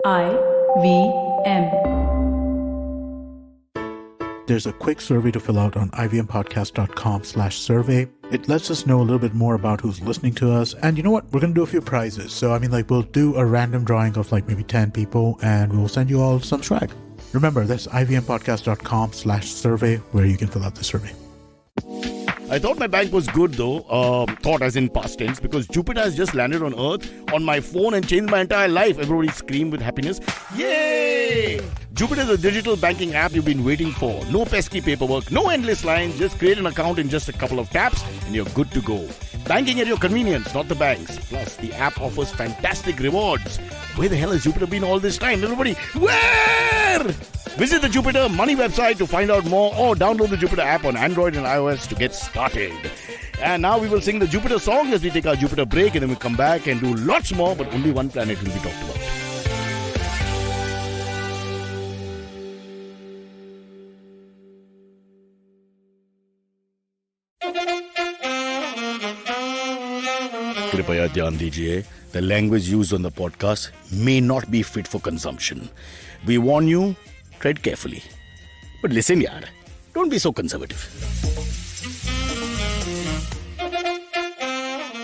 IVM. There's a quick survey to fill out on ivmpodcast.com/survey. It lets us know a little bit more about who's listening to us. And you know what? We're going to do a few prizes. So, we'll do a random drawing of maybe 10 people and we'll send you all some swag. Remember, that's ivmpodcast.com/survey where you can fill out the survey. I thought my bank was good though, thought as in past tense, because Jupiter has just landed on Earth on my phone and changed my entire life. Everybody screamed with happiness. Yay! Jupiter is a digital banking app you've been waiting for. No pesky paperwork, no endless lines. Just create an account in just a couple of taps and you're good to go. Banking at your convenience, not the banks. Plus, the app offers fantastic rewards. Where the hell has Jupiter been all this time? Everybody, where? Visit the Jupiter Money website to find out more or download the Jupiter app on Android and iOS to get started. And now we will sing the Jupiter song as we take our Jupiter break and then we'll come back and do lots more, but only one planet will be talked about. Kripaya dhyan dijiye, the language used on the podcast may not be fit for consumption. We warn you, tread carefully. But listen yaar, don't be so conservative.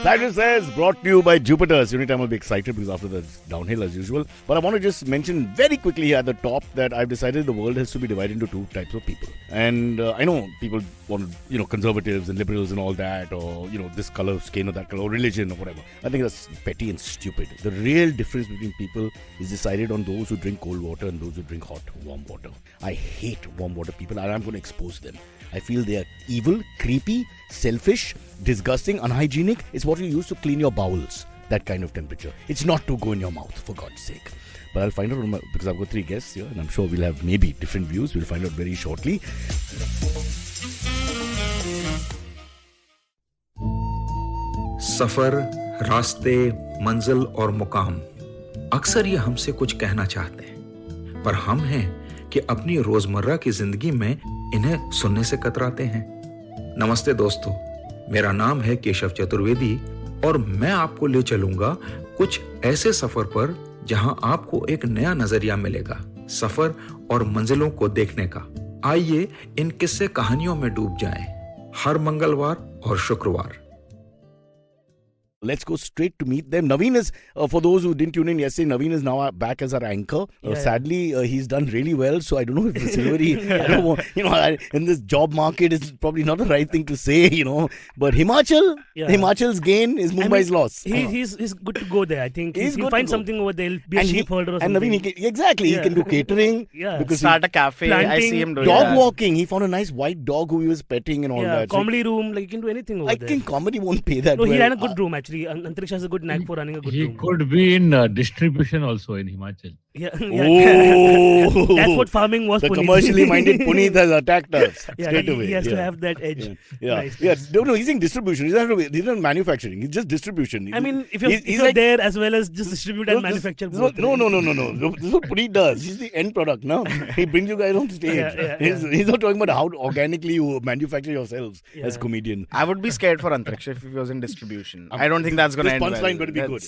Cyrus Says, brought to you by Jupiter. Anytime I'll be excited because after that's downhill as usual. But I want to just mention very quickly here at the top that I've decided the world has to be divided into two types of people. And I know people want, conservatives and liberals and all that, or, this color of skin or that color, or religion or whatever. I think that's petty and stupid. The real difference between people is decided on those who drink cold water and those who drink hot, warm water. I hate warm water people and I'm going to expose them. I feel they are evil, creepy, selfish, disgusting, unhygienic. It's what you use to clean your bowels, that kind of temperature. It's not to go in your mouth, for God's sake. But I'll find out because I've got 3 guests here and I'm sure we'll have maybe different views. We'll find out very shortly. सफर, रास्ते, मंजिल और मुकाम अक्सर ये हमसे कुछ कहना चाहते हैं, पर हम हैं कि अपनी रोजमर्रा की जिंदगी में इन्हें सुनने से कतराते हैं। नमस्ते दोस्तों, मेरा नाम है केशव चतुर्वेदी और मैं आपको ले चलूंगा कुछ ऐसे सफर पर जहां आपको एक नया नजरिया मिलेगा सफर और मंजिलों को देखने का। आइए इन किस्से कहानियों में डूब जाएं, हर मंगलवार और शुक्रवार। Let's go straight to meet them. Navin is, for those who didn't tune in yesterday, Navin is now back as our anchor. Sadly, he's done really well. So I don't know if Silverie, I don't want, in this job market, it's probably not the right thing to say, But Himachal's gain is Mumbai's loss. He's good to go there. I think he'll find something over there. He'll be a sheep herder or something. And Navin, he can do catering. Because start a cafe. Planting, I see him doing dog walking. He found a nice white dog who he was petting and all that. Comedy room, he can do anything over there. I think comedy won't pay that well. He ran a good room actually. Antariksha has a good knack for running a good room. He could be in distribution also in Himachal. Oh, that's what farming was. The Punit. commercially minded Punit has attacked us straight away. He has to have that edge. Nice. No, he's in distribution. He's not manufacturing. He's just distribution. If you're there as well as just distribute and manufacture. No. This is what Punit does. He's the end product. No, he brings you guys on stage. He's not talking about how organically you manufacture yourselves as comedian. I would be scared for Antariksha if he was in distribution. I don't think that's going to end well. This punchline better be good.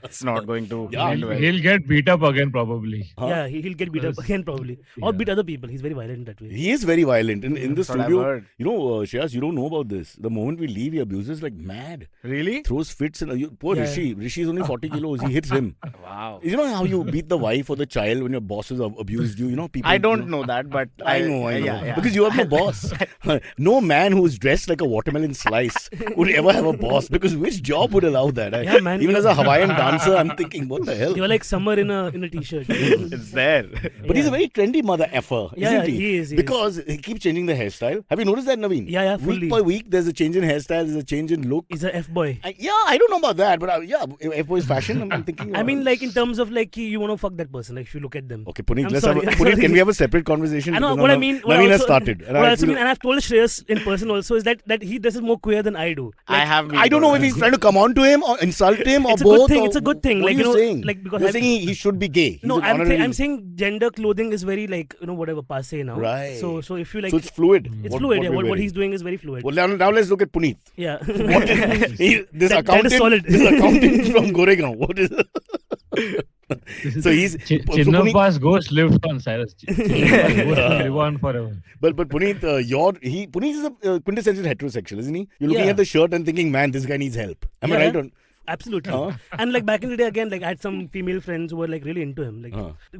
That's not going to end well. He'll get beat up again probably. Yeah, he'll get beat up again probably. Or beat other people. He's very violent that way. He is very violent. In the studio, Shreyas, you don't know about this. The moment we leave, he abuses like mad. Really? Throws fits. Poor Rishi. Rishi is only 40 kilos. He hits him. Wow. You know how you beat the wife or the child when your boss has abused you? People. I don't know that, but I know. Yeah. Because you have no boss. No man who's dressed like a watermelon slice would ever have a boss. Because which job would allow that? Man. Even as a Hawaiian dancer, I'm thinking, what the hell? You're like summer in a t-shirt. It's there. But he's a very trendy mother effer, isn't he? He is. Because he keeps changing the hairstyle. Have you noticed that, Naveen? Yeah, fully. Week by week, there's a change in hairstyle, there's a change in look. He's a F-boy. I don't know about that, but F-boy is fashion. I'm thinking. In terms of you want to fuck that person, if you look at them. Okay, Punit, Punit, can we have a separate conversation? I know what I mean. Naveen has started. And I've told Shreyas in person also is that he dresses more queer than I do. I don't know if he's trying to come on to him or insult him or both. It's a good thing. What are you saying? Because you're saying he should be gay. No, I'm saying gender clothing is very whatever passe now. Right. So if you so it's fluid. It's fluid. What he's doing is very fluid. Well, now let's look at Punit. Yeah. This that is solid. This accountant from Goregaon. What is? So he's Chinnampa's ghost lived on Cyrus. Chinnampa's ghost will live on forever. But Punit, Punit is a quintessential heterosexual, isn't he? You're looking Yeah. at the shirt and thinking, man, this guy needs help. Am I Yeah. right? On Absolutely. And like back in the day, again, like I had some female friends who were like really into him. Like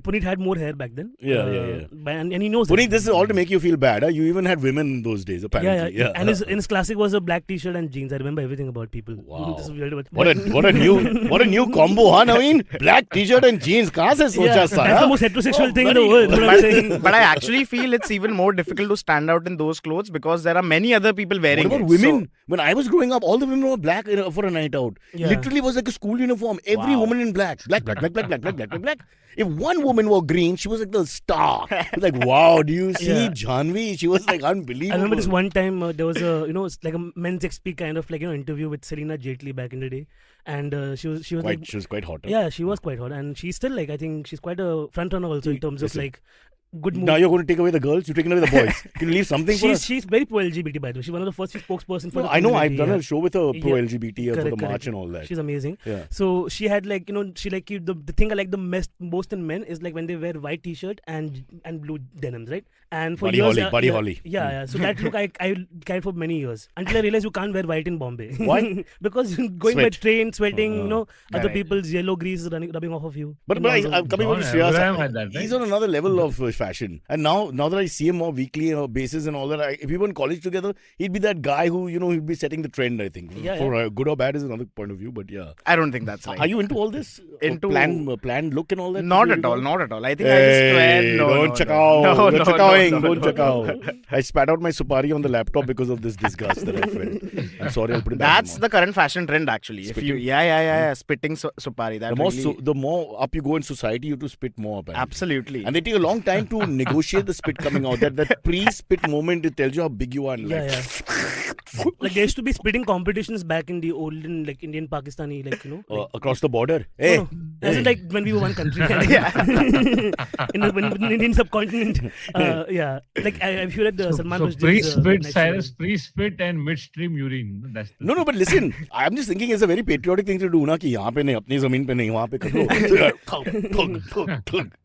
Punit had more hair back then. Yeah. And he knows Punit, it. this is all to make you feel bad. Huh? You even had women in those days, apparently. Yeah. And his classic was a black t-shirt and jeans. I remember everything about people. Wow. This is weird, but What a new combo, huh, Naveen? Black t-shirt and jeans. Kahan se socha that's sara? the most heterosexual thing in the world. What I'm saying. But I actually feel it's even more difficult to stand out in those clothes because there are many other people wearing What about it. women? When I was growing up, all the women were black for a night out. Yeah. Literally was like a school uniform. Every woman in black. Black. If one woman wore green, she was like the star. It was like, wow, do you see Yeah. Janvi? She was like unbelievable. I remember this one time there was a it's like a men's XP kind of like interview with Selena Jaitley back in the day, and she was She like, was quite hot. Huh? yeah, she was quite hot, and she's still like, I think she's quite a front runner also in terms of Listen. like good Now moves. you're going to take away the girls. You're taking away the boys. Can you leave something for us? She's very pro LGBT, by the way. She's one of the first spokesperson for No, the I know. I've community, done yeah. a show with her pro Yeah. LGBT for the Correct, march correct. and all that. She's amazing. Yeah. So she had like she like the thing I like the most in men is like when they wear white t-shirt and blue denims, right? And for Buddy years, Holly, yeah, Holly. Yeah. So that look I carried for many years until I realized you can't wear white in Bombay. Why? Because going by Sweat. train, sweating, other Correct. people's yellow grease rubbing off of you. But I'm coming on to John Shreyas. Abraham had that, right? He's on another level of fashion. And now that I see him more weekly basis and all that, if we were in college together, he'd be that guy who, he'd be setting the trend, I think. Yeah, For good or bad is another point of view, but yeah. I don't think that's right. Are you into all this? Into- planned look and all that? Not Before at you all, go? not at all. I think I just Hey, no, don't no, check no. out. No, Don't no, check no, out. no, Don't no, check no. out. I spat out my supari on the laptop because of this disgust that I felt. I'm sorry, I'll put it back. That's the current fashion trend actually. If you, spitting supari. That really, the more up you go in society, you have to spit more. Apparently. absolutely. And they take a long time to negotiate the spit coming out. That pre-spit moment, it tells you how big you are. And Yeah, yeah. Like there used to be spitting competitions back in the olden like Indian Pakistani like across the border. Hey, No, as in like when we were one country. in the Indian subcontinent. Like I feel like the Salman So Rushdie's, pre-spit, night Cyrus show. pre-spit and midstream urine. That's the No, but listen, I'm just thinking it's a very patriotic thing to do, na, कि यहाँ पे नहीं, अपनी ज़मीन पे नहीं, वहाँ पे कर लो.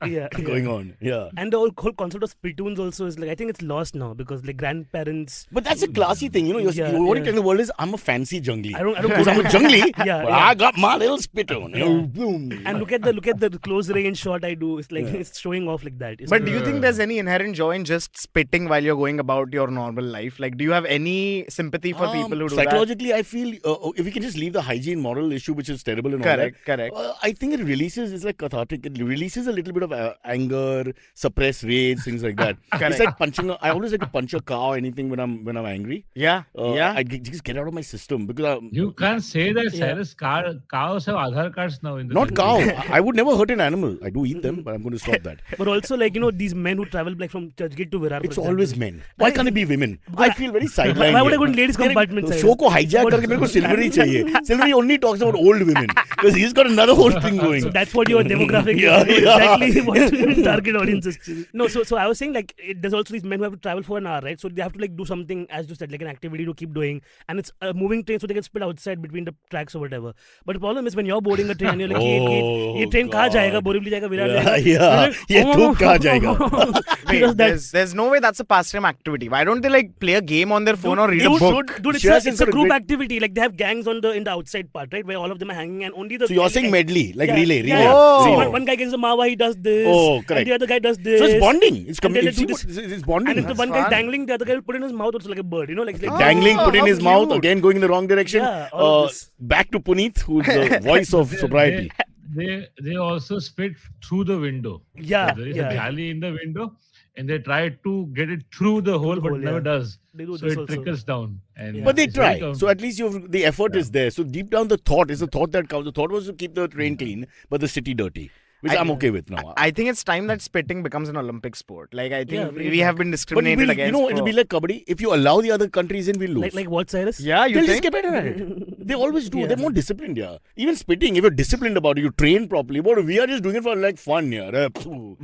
Yeah, Going on, yeah. And the whole concept of spittoons also is like I think it's lost now because like grandparents. But that's a classy thing, what Yeah, you yeah. tell the world is I'm a fancy jungly. I don't Because I'm a jungly, Yeah, but yeah. I got my little spittoon. Boom. And look at the close range shot I do. It's like it's showing off like that. It's But like- do you think there's any inherent joy in just spitting while you're going about your normal life? Like, do you have any sympathy for people who do that? Psychologically, I feel if we can just leave the hygiene moral issue, which is terrible and all that. Correct. I think it releases, it's like cathartic. It releases a little bit of anger, suppressed rage, things like that. It's like punching. I always like to punch a cow or anything when I'm angry. Yeah. I just get out of my system because You can't say that Cyrus cows have Aadhaar cards now in the not country. cow. I would never hurt an animal. I do eat them, but I'm going to stop that. But also like these men who travel like from Churchgate to Virar. for It's example. always men. Why can't it be women? I feel very sidelined. Why would I here. go in ladies' compartment? Show को hijack करके मेरे को Silverie चाहिए. Silverie only talks about old women because he's got another whole thing going. So that's what your demographic Yeah, is. yeah. Exactly what your target audience is. No, so I was saying like there's also these men who have to travel for an hour, right? So they have to like do something as you said, like an activity to keep doing, and it's a moving train, so they get split outside between the tracks or whatever. But the problem is when you're boarding a train and you're like, ये train कहाँ जाएगा? Borivali जाएगा, Virar जाएगा. Yeah, ये धूप कहाँ जाएगा? Wait, there's no way that's a pastime activity. Why don't they like play a game on their phone or read a book? Dude, it's a group activity. Like they have gangs in the outside part, right, where all of them are hanging, and only the. So you're saying medley, like Yeah, relay. yeah. Oh. See, one guy gets the mawa, he does this. Oh, correct. And the other guy does this. So it's bonding. It's And then they do community. this. It's bonding. And if the one guy fun. dangling, the other guy will put in his mouth also like a bird, like Dangling, put in how his mouth, cute. again going in the wrong direction. Yeah, all of this. Back to Punit, who's the voice of sobriety. They also spit through the window. Yeah, So there is yeah. a galley in the window, and they try to get it through the hole, but hole, never yeah. does. They do So this it also. trickles down. And But they it's very try. So at least the effort is there. So deep down, the thought is the thought that counts. The thought was to keep the train clean, but the city dirty, which I'm okay with now. I think it's time that spitting becomes an Olympic sport. Like I Yeah, think very we have been But discriminated we'll, against. it'll be like kabaddi. If you allow the other countries in, we'll lose. Like what, Cyrus? yeah, you They'll think? just get better at it. They always do. Yeah. They're more disciplined, yeah. Even spitting, if you're disciplined about it, you train properly. But we are just doing it for like fun, yeah.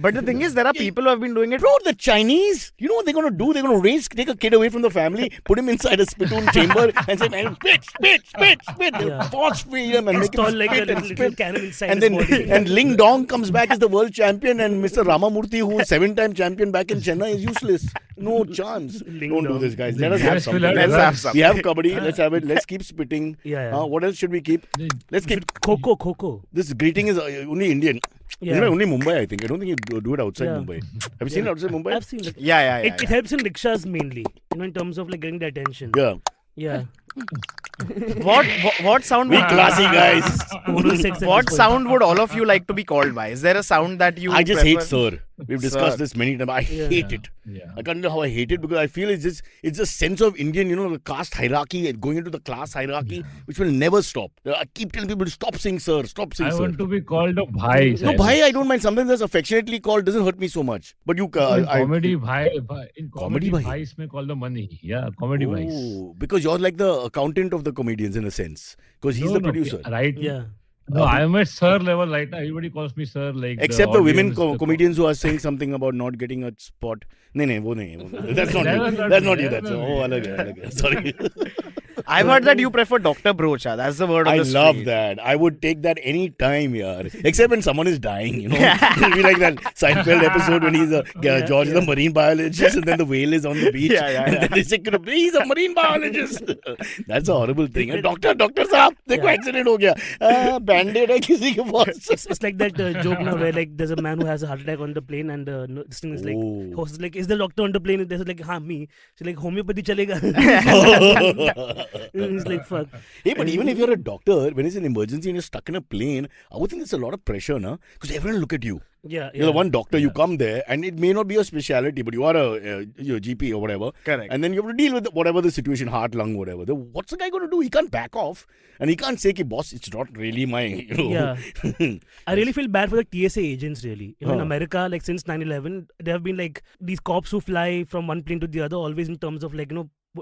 But the thing is, there are people who have been doing it. Bro, the Chinese, you know what they're going to do? They're going to take a kid away from the family, put him inside a spittoon chamber and say, man, spit. They'll Yeah. force feed him and make him Install like a spit and little spit. cannon inside And his then body. and Ling Dong comes back as the world champion, and Mr. Ramamurthy, who is 7-time champion back in Chennai, is useless. No chance. Ling Don't do Dong. this, guys. Let us have Yes, we'll something. have Let's have some. We have kabaddi. Let's have it. Let's keep spitting. Yeah. What else should we keep? Let's keep. Coco. This greeting is only Indian. Yeah. You know, only Mumbai, I think. I don't think you do it outside Yeah. Mumbai. Have you seen it outside Mumbai? I've seen that. Yeah. It helps in rickshaws mainly, in terms of like getting the attention. Yeah. Yeah. What sound? We would- classy guys. Oral sex at What this point. sound would all of you like to be called by? Is there a sound that you? I just prefer? hate sir. We've discussed Sir. this many times. I Yeah. hate it. Yeah. I can't know how I hate it because I feel it's a sense of Indian, the caste hierarchy and going into the class hierarchy, which will never stop. I keep telling people, stop saying sir, stop saying I sir. want to be called a bhai. No, bhai, I don't mind. Sometimes that's affectionately called, doesn't hurt me so much. But you, In comedy bhai, in Comedy comedy bhai. bhai इसमें call the money. Yeah, comedy bhais. Oh, because you're like the accountant of the comedians in a sense, because he's No, the no, producer. Right? Yeah. No, I am at sir level right now. Everybody calls me sir. Like Except the women audience, comedians who are saying something about not getting a spot. No, that's not That you. was not That's me, not you. that That's was me. alag hai. Sorry. I've heard that you prefer Dr. Brocha. That's the word of I the love street. that. I would take that any time, yaar. Except when someone is dying, It'll be like that Seinfeld episode when he's George is a marine biologist and then the whale is on the beach. And then they say, he's a marine biologist. That's a horrible thing. And doctor साहब, देखो accident हो गया. Band-aid है किसी के पास. It's like that joke now where like there's a man who has a heart attack on the plane and this thing is like, Oh. host is like, is the doctor on the plane? There's like, हाँ, me. She's like, homeopathy chalega. It's like, fuck. Hey, but even if you're a doctor, when it's an emergency and you're stuck in a plane, I would think there's a lot of pressure, na? Because everyone will look at you. Yeah. You're the one doctor, you come there, and it may not be your specialty, but you are a your GP or whatever. Correct. And then you have to deal with whatever the situation, heart, lung, whatever. What's the guy going to do? He can't back off. And he can't say, ki, boss, it's not really my, Yeah. I really feel bad for the TSA agents, really. In Huh. America, like since 9/11, there have been like these cops who fly from one plane to the other, always in terms of like,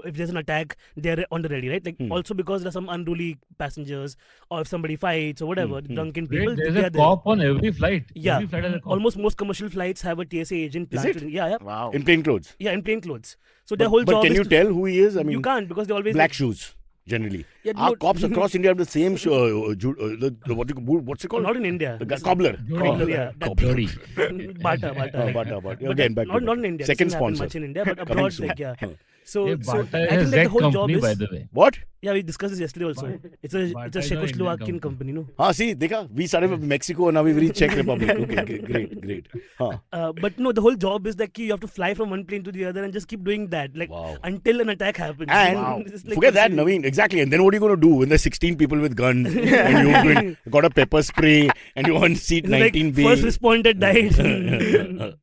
if there's an attack, they're on the ready, right? Like also because there's some unruly passengers or if somebody fights or whatever, drunken people. Wait, there's they a are there. cop on every flight. Yeah. Every flight has a cop. Almost most commercial flights have a TSA agent Is planted. it? Yeah. Wow. In plain clothes. Yeah, in plain clothes. So their whole But job can is you tell who he is? I mean, you can't because they always black shoes, generally. Yeah, Our no- cops across India have the same what's it called? not in India. The cobbler. Cobbler, yeah. That- Jodi. Bata. like- Bata. but Again, back to not in India. Second This doesn't happen sponsor. much in India, but Coming abroad, soon. like, yeah. Huh. So, Hey, so Bata I is think a like the Z whole job company, is. by the way. What? Yeah, we discussed this yesterday also. It's a Bata is an Czechoslovakian Indian company, no? See, dekha? We started with Mexico and now we've reached Czech Republic. Okay, great. But no, the whole job is like you have to fly from one plane to the other and just keep doing that, like Wow. until an attack happens. And It's like forget that, this- Naveen. Exactly. And then what are you going to do when there's 16 people with guns and you got a pepper spray and you're on seat It's like 19B? first responder died.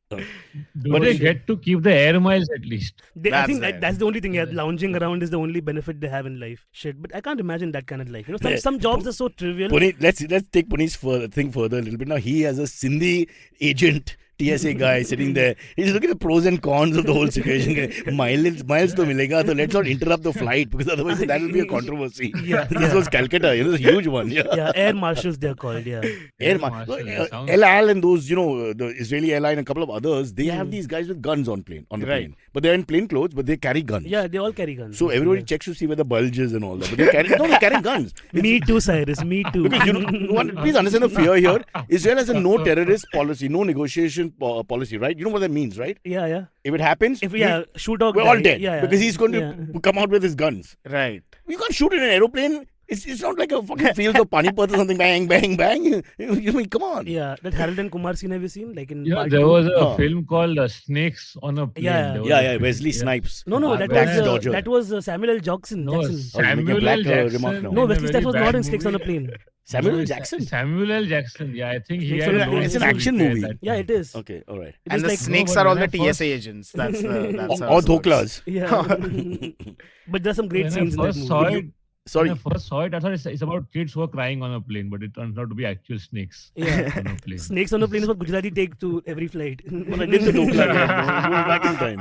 Do they get to keep the air miles at least? I That's think it. that's the only thing. Yeah, lounging around is the only benefit they have in life. Shit, but I can't imagine that kind of life. Some jobs are so trivial. Punit, let's take Punit's thing further a little bit. Now he has a Sindhi agent. TSA guy sitting there. He's looking at the pros and cons of the whole situation. Miles to milega, so let's not interrupt the flight because otherwise that will be a controversy. This was Calcutta. It was a huge one. Yeah, air marshals they're called. Yeah. Sounds- El Al and those, the Israeli airline and a couple of others, they have these guys with guns on the plane. But they're in plain clothes, but they carry guns. Yeah, they all carry guns. So everybody checks to see where the bulge is and all that. But they're carrying guns. Me too, Cyrus. Me too. Because please understand the fear here. Israel has a no terrorist policy, no negotiation policy, right? You know what that means, right? Yeah. If it happens, If shoot or we're die. all dead Yeah. because he's going to come out with his guns. Right. You can't shoot in an aeroplane. It's not like a fucking field of Panipat or something. Bang, bang, bang. You mean, come on. Yeah, that Harold and Kumar scene have you seen? Like in Yeah, part there two? was a film called Snakes on a Plane. Yeah. There was Yeah, a- Wesley Snipes. No, that Black was Dodger. Samuel L. Jackson. No, Jackson. Samuel Black, L. Jackson. remark now. No, in a Wesley very Snipes was bad not in Snakes on a movie. Plane. Samuel No, L. Jackson? Samuel L. Jackson. Yeah, I think he Snakes had on a no Plane. It's an movie action there movie. that Yeah, time. it is. Okay, all right. It And is the like snakes No, are all but the when I TSA agents. That's Or how it dhoklas. Yeah. But there's some great When I scenes in that first saw movie. it, Sorry. when I first saw it, I thought it's about kids who are crying on a plane, but it turns out to be actual snakes Yeah. on a plane. Snakes on a Plane is what Gujarati take to every flight. Well, I did the dhokla. Going back in time.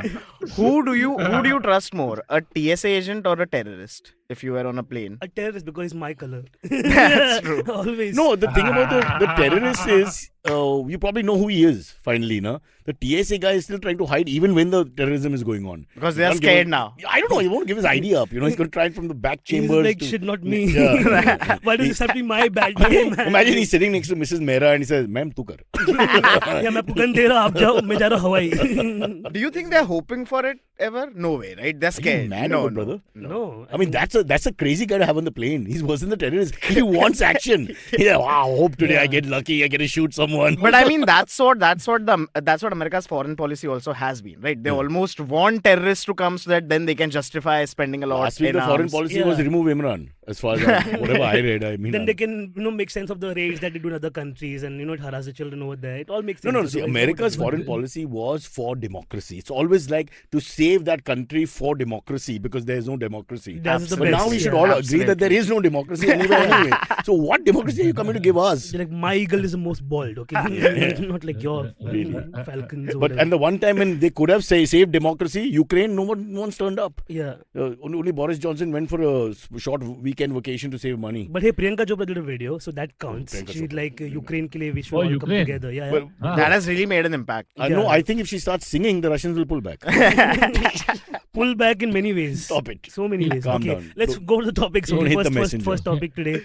Who do you trust more, a TSA agent or a terrorist? if you were on a plane? A terrorist because he's my color. That's true. Always. No, the thing about the terrorist is, you probably know who he is, finally, no? The TSA guy is still trying to hide even when the terrorism is going on. Because they are Can't give scared him- now. I don't know, he won't give his ID up. He's going to try it from the back He's chambers. like, to- shit, not me. Yeah. Why does this have to be my bad day, man? Imagine he's sitting next to Mrs. Mehra and he says, Ma'am, tu kar. Yeah, मैं आपको gun दे रहा, आप जाओ, मैं जा रहा हवाई. Do you think they're hoping for it ever? No way, right? They're Are you scared. mad, no, brother? No. I mean, that's a crazy guy to have on the plane. He's worse than the terrorist. He wants action. Yeah, wow, hope today I get lucky, I get to shoot someone. But I mean, that's what America's foreign policy also has been, right? They almost want terrorists to come so that then they can justify spending a lot. Last week, in the foreign arms. policy was remove Imran. As far as whatever I read, I mean. Then they can, make sense of the raids that they do in other countries, and it harass the children over there. It all makes sense. No. See, Otherwise, America's they wouldn't. foreign policy was for democracy. It's always like to save that country for democracy because there is no democracy. That's the But now best, we should yeah. all agree that there is no democracy anywhere anyway. So what democracy are you coming to give us? Like, my eagle is the most bald, okay? Not like your falcons. Or But whatever. and the one time when they could have saved democracy, Ukraine, no one's turned up. Yeah. Only Boris Johnson went for a short weekend vacation to save money. But hey, Priyanka Chopra did a video, so that counts. Priyanka She's Chopra. like Ukraine ke liye we should Oh, all come Ukraine. together. Yeah, Well, That has really made an impact. No, Yeah. I think if she starts singing, the Russians will pull back. Pull back in many ways. Stop it. So many ways. Calm Okay, down. let's go to the topics. don't Okay, hit the messenger. first topic today.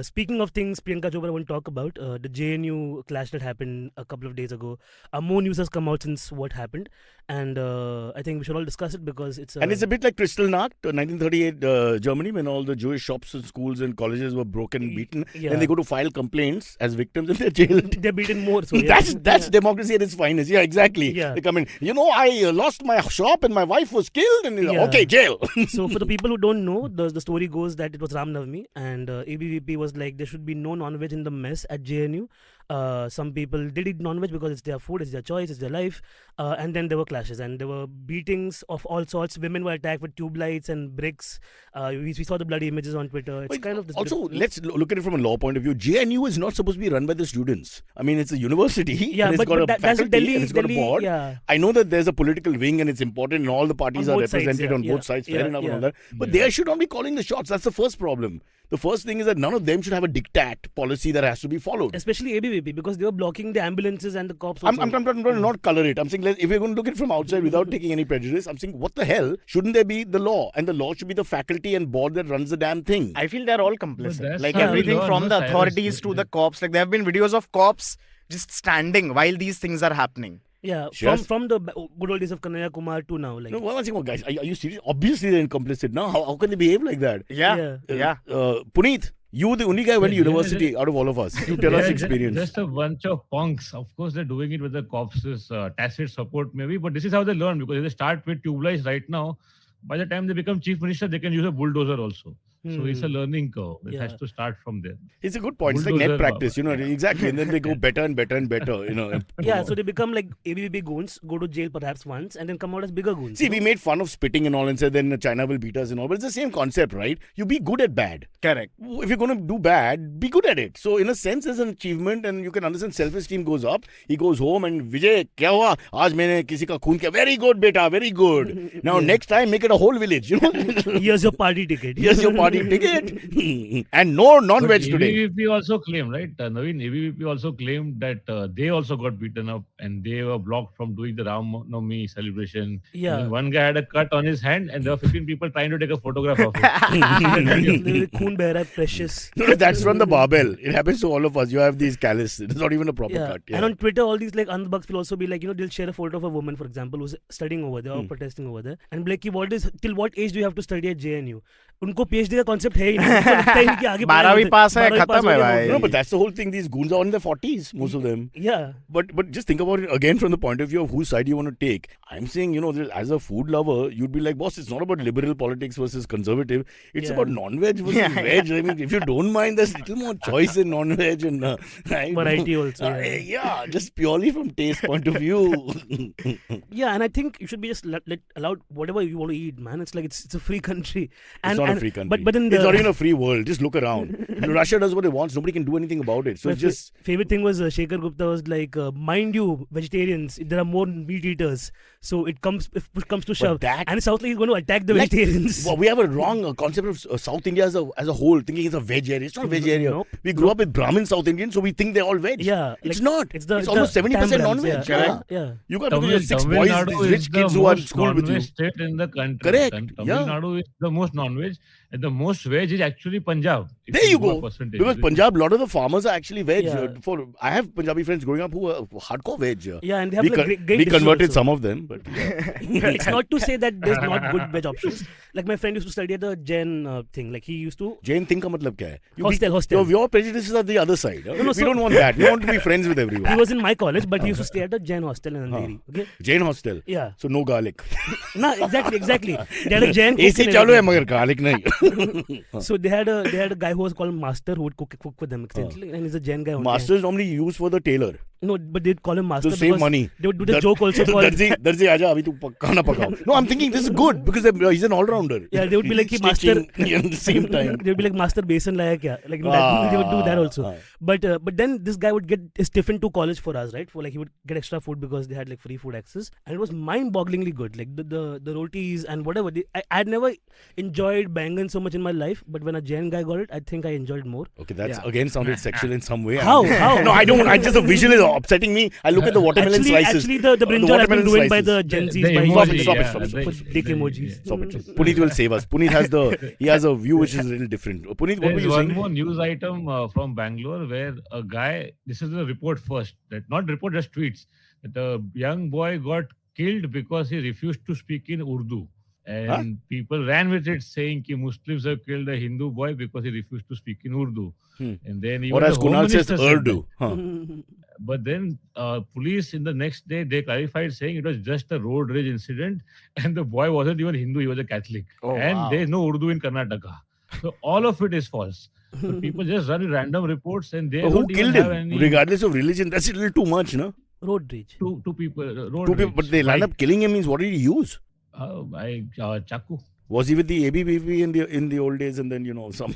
Speaking of things Priyanka Chopra won't talk about, the JNU clash that happened a couple of days ago. More news has come out since what happened, and I think we should all discuss it because it's. And it's a bit like Kristallnacht, 1938 Germany, when all the Jewish shops and schools and colleges were broken and beaten. Yeah. Then they go to file complaints as victims and they're jailed. They're beaten more. So yeah. That's democracy at its finest. Yeah, exactly. Yeah. They come in, I lost my shop and my wife was killed. And Yeah. okay, jail. So for the people who don't know, the story goes that it was Ram Navami, and ABVP was like there should be no non-veg in the mess at JNU. Some people did eat non-veg because it's their food, it's their choice, it's their life. And then there were clashes and there were beatings of all sorts. Women were attacked with tube lights and bricks. We saw the bloody images on Twitter. It's But kind of this also, let's look at it from a law point of view. JNU is not supposed to be run by the students. I mean, it's a university. Yeah, and it's but got a that's faculty Delhi. and it's got a board. Yeah. I know that there's a political wing and it's important and all the parties On are both sides, represented yeah, on yeah, both sides. Fair yeah, enough and yeah. all that. But they should not be calling the shots. That's the first problem. The first thing is that none of them should have a diktat policy that has to be followed. Especially ABVP because they were blocking the ambulances and the cops. I'm also. trying to not color it. I'm saying if we're going to look at it from outside without taking any prejudice, I'm saying what the hell? Shouldn't there be the law? And the law should be the faculty and board that runs the damn thing. I feel they're all complicit. that's Like how we everything learn, from no, the Cyrus? authorities to the cops. Like there have been videos of cops just standing while these things are happening. Yeah, Shreyas? from the good old days of Kanhaiya Kumar to now. Like, No, one thing, guys, are you serious? Obviously, they're complicit now. How can they behave like that? Yeah. Puneet, you the only guy who went to Yeah, university out of all of us. You tell us They're experience. Just a bunch of punks. Of course, they're doing it with the cops' tacit support, maybe. But this is how they learn because if they start with tube lights right now, by the time they become chief minister, they can use a bulldozer also. So it's a learning curve. It Yeah. has to start from there. It's a good point. It's like net Bulldozer practice, exactly. And then they go better and better and better, yeah, so they become like ABVP goons, go to jail perhaps once, and then come out as bigger goons. See, we made fun of spitting and all and said then China will beat us and all, but it's the same concept, right? You be good at bad. Correct. If you're going to do bad, be good at it. So in a sense, there's an achievement and you can understand self-esteem goes up. He goes home and Vijay, kya hua? Aaj maine kisi ka khoon kiya. Very good, beta, very good. Now next time, make it a whole village, Here's your party ticket. Here's your party ticket. And no non-veg But today. ABVP also claimed, right? Naveen, ABVP also claimed that they also got beaten up and they were blocked from doing the Ram Navami celebration. Yeah. And one guy had a cut on his hand and there were 15 people trying to take a photograph of it. Khoon beh raha hai, precious. No, that's from the barbell. It happens to all of us. You have these callus. It's not even a proper Yeah. cut. And on Twitter, all these like unbugs will also be like, they'll share a photo of a woman, for example, who's studying over there or protesting over there. And be like, till what age do you have to study at JNU? उनको PhD का concept है ही नहीं. उनको लगता ही नहीं कि आगे 12वीं पास है, 12वीं खत्म पास हो है गया, भाई. हो No, गया. but that's the whole thing. These goons are in their 40s, most of them. Yeah. But just think about it again from the point of view of whose side you want to take. I'm saying, as a food lover, you'd be like, boss, it's not about liberal politics versus conservative. It's Yeah. about non-veg versus veg. I mean, if you don't mind, there's little more choice in non-veg and Variety also, Yeah, just purely from taste point of view. Yeah, and I think you should be just allowed whatever you want to eat, man. It's like it's a free country. And, not a and- free country. But but then It's not even a free world. Just look around. Russia does what it wants. Nobody can do anything about it. So my it's just... favorite thing was Shekhar Gupta was like, mind you, vegetarians, there are more meat eaters. So if push comes to shove, that- and it sounds like he's going to attack the Like, vegetarians. Well, we have a wrong concept of South India as a whole, thinking it's a veg area. It's not a veg area. Nope. We grew up with Brahmin South Indians, so we think they're all veg. Yeah, It's like, not. It's almost 70% Tamil non-veg. Rams, Yeah. You got Tamil, because six Tamil boys, Nadu these is rich the kids who are in most school with you. non-veg state in the country. Correct. Tamil Yeah. Nadu is the most non-veg, and the most veg is actually Punjab. if There you do a go. percentage. Because Punjab, a lot of the farmers are actually veg. Yeah. I have Punjabi friends growing up who are hardcore veg. Yeah, and they have we like great we dishes converted also. some of them, but It's not to say that there's not good veg options. Like my friend used to study at the Jain thing. Like he used to Jain thing ka matlab kya hai? Hostel. Your prejudices are the other side. no, we so- don't want that. We want to be friends with he everyone. was in my college, but he used to stay at the Jain hostel in Andheri. Okay. Jain hostel. Yeah. So no garlic. No, exactly. They had a Jain cook AC and chalu hai everything. magar garlic nahi. So they had a guy who was called Master who would cook with them extensively, and he's a Jain guy. only. Master is normally used for the tailor. No, but they'd call him Master To save because money. they would do the joke also called. Darzi aaja abhi tu khana pakao. No, I'm thinking this is good because he's an all-rounder. Yeah, they would be like, He's Master. stitching at the same time. They would be like, Master besan laya kya? Like that, they would do that also. But then this guy would get stiffened to college for us, right? For like he would get extra food because they had like free food access, and it was mind-bogglingly good. Like the rotis and whatever. I had never enjoyed bangan so much in my life, but when a Jain guy got it, I think I enjoyed it more. Okay, that's again sounded sexual in some way. How? No, I don't. I just the visual is upsetting me. I look at the watermelon slices. Actually, the brinjal has been watermelon ruined by slices. the Gen Zs The by emoji, Stop it, yeah, stop it, for dick emojis. Stop it. Punit will save us. Punit has a view which is a little different. Punit, what There were is you one saying? more news item from Bangalore where a guy, this is the report first, that not report, just tweets, that a young boy got killed because he refused to speak in Urdu. And people ran with it saying that Muslims have killed a Hindu boy because he refused to speak in Urdu. And then even Or as the Home Kunal says, Minister said Urdu. that. But then police in the next day, they clarified saying it was just a road rage incident and the boy wasn't even Hindu, he was a Catholic. And there is no Urdu in Karnataka. So all of it is false. So people just run random reports and they But who don't even killed have him? any... Regardless of religion, that's a little too much, no? Road rage. Two people, road Two people, rage. but they land up killing him means what did he use? Chaku. Was he with the ABBP in the old days and then, some...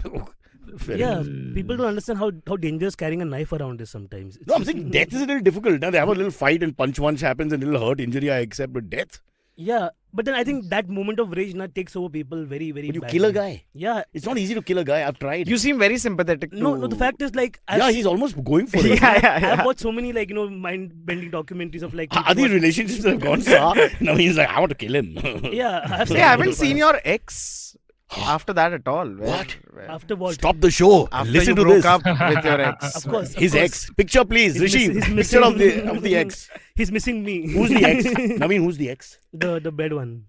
Fair Yeah, enough. people don't understand how dangerous carrying a knife around is sometimes. No, I'm saying death is a little difficult. Now they have a little fight and punch happens and a little hurt, injury, I accept, but death? Yeah, but then I think that moment of rage takes over people very, very But you badly. kill a guy. Yeah. It's not easy to kill a guy. I've tried. You seem very sympathetic to... No, the fact is like... Yeah, he's almost going for it. I've watched so many mind-bending documentaries of like... Are these relationships that have gone sour? Now he's like, I want to kill him. Yeah, I've Hey, I haven't seen your ex after that at all. What? After what? Stop the show. After Listen you to broke this. up with your ex. Of course. His ex. Picture, please. He's Rishi. miss- he's Picture of missing- the ex. He's missing me. Who's the ex? Naveen, who's the ex? The bed one.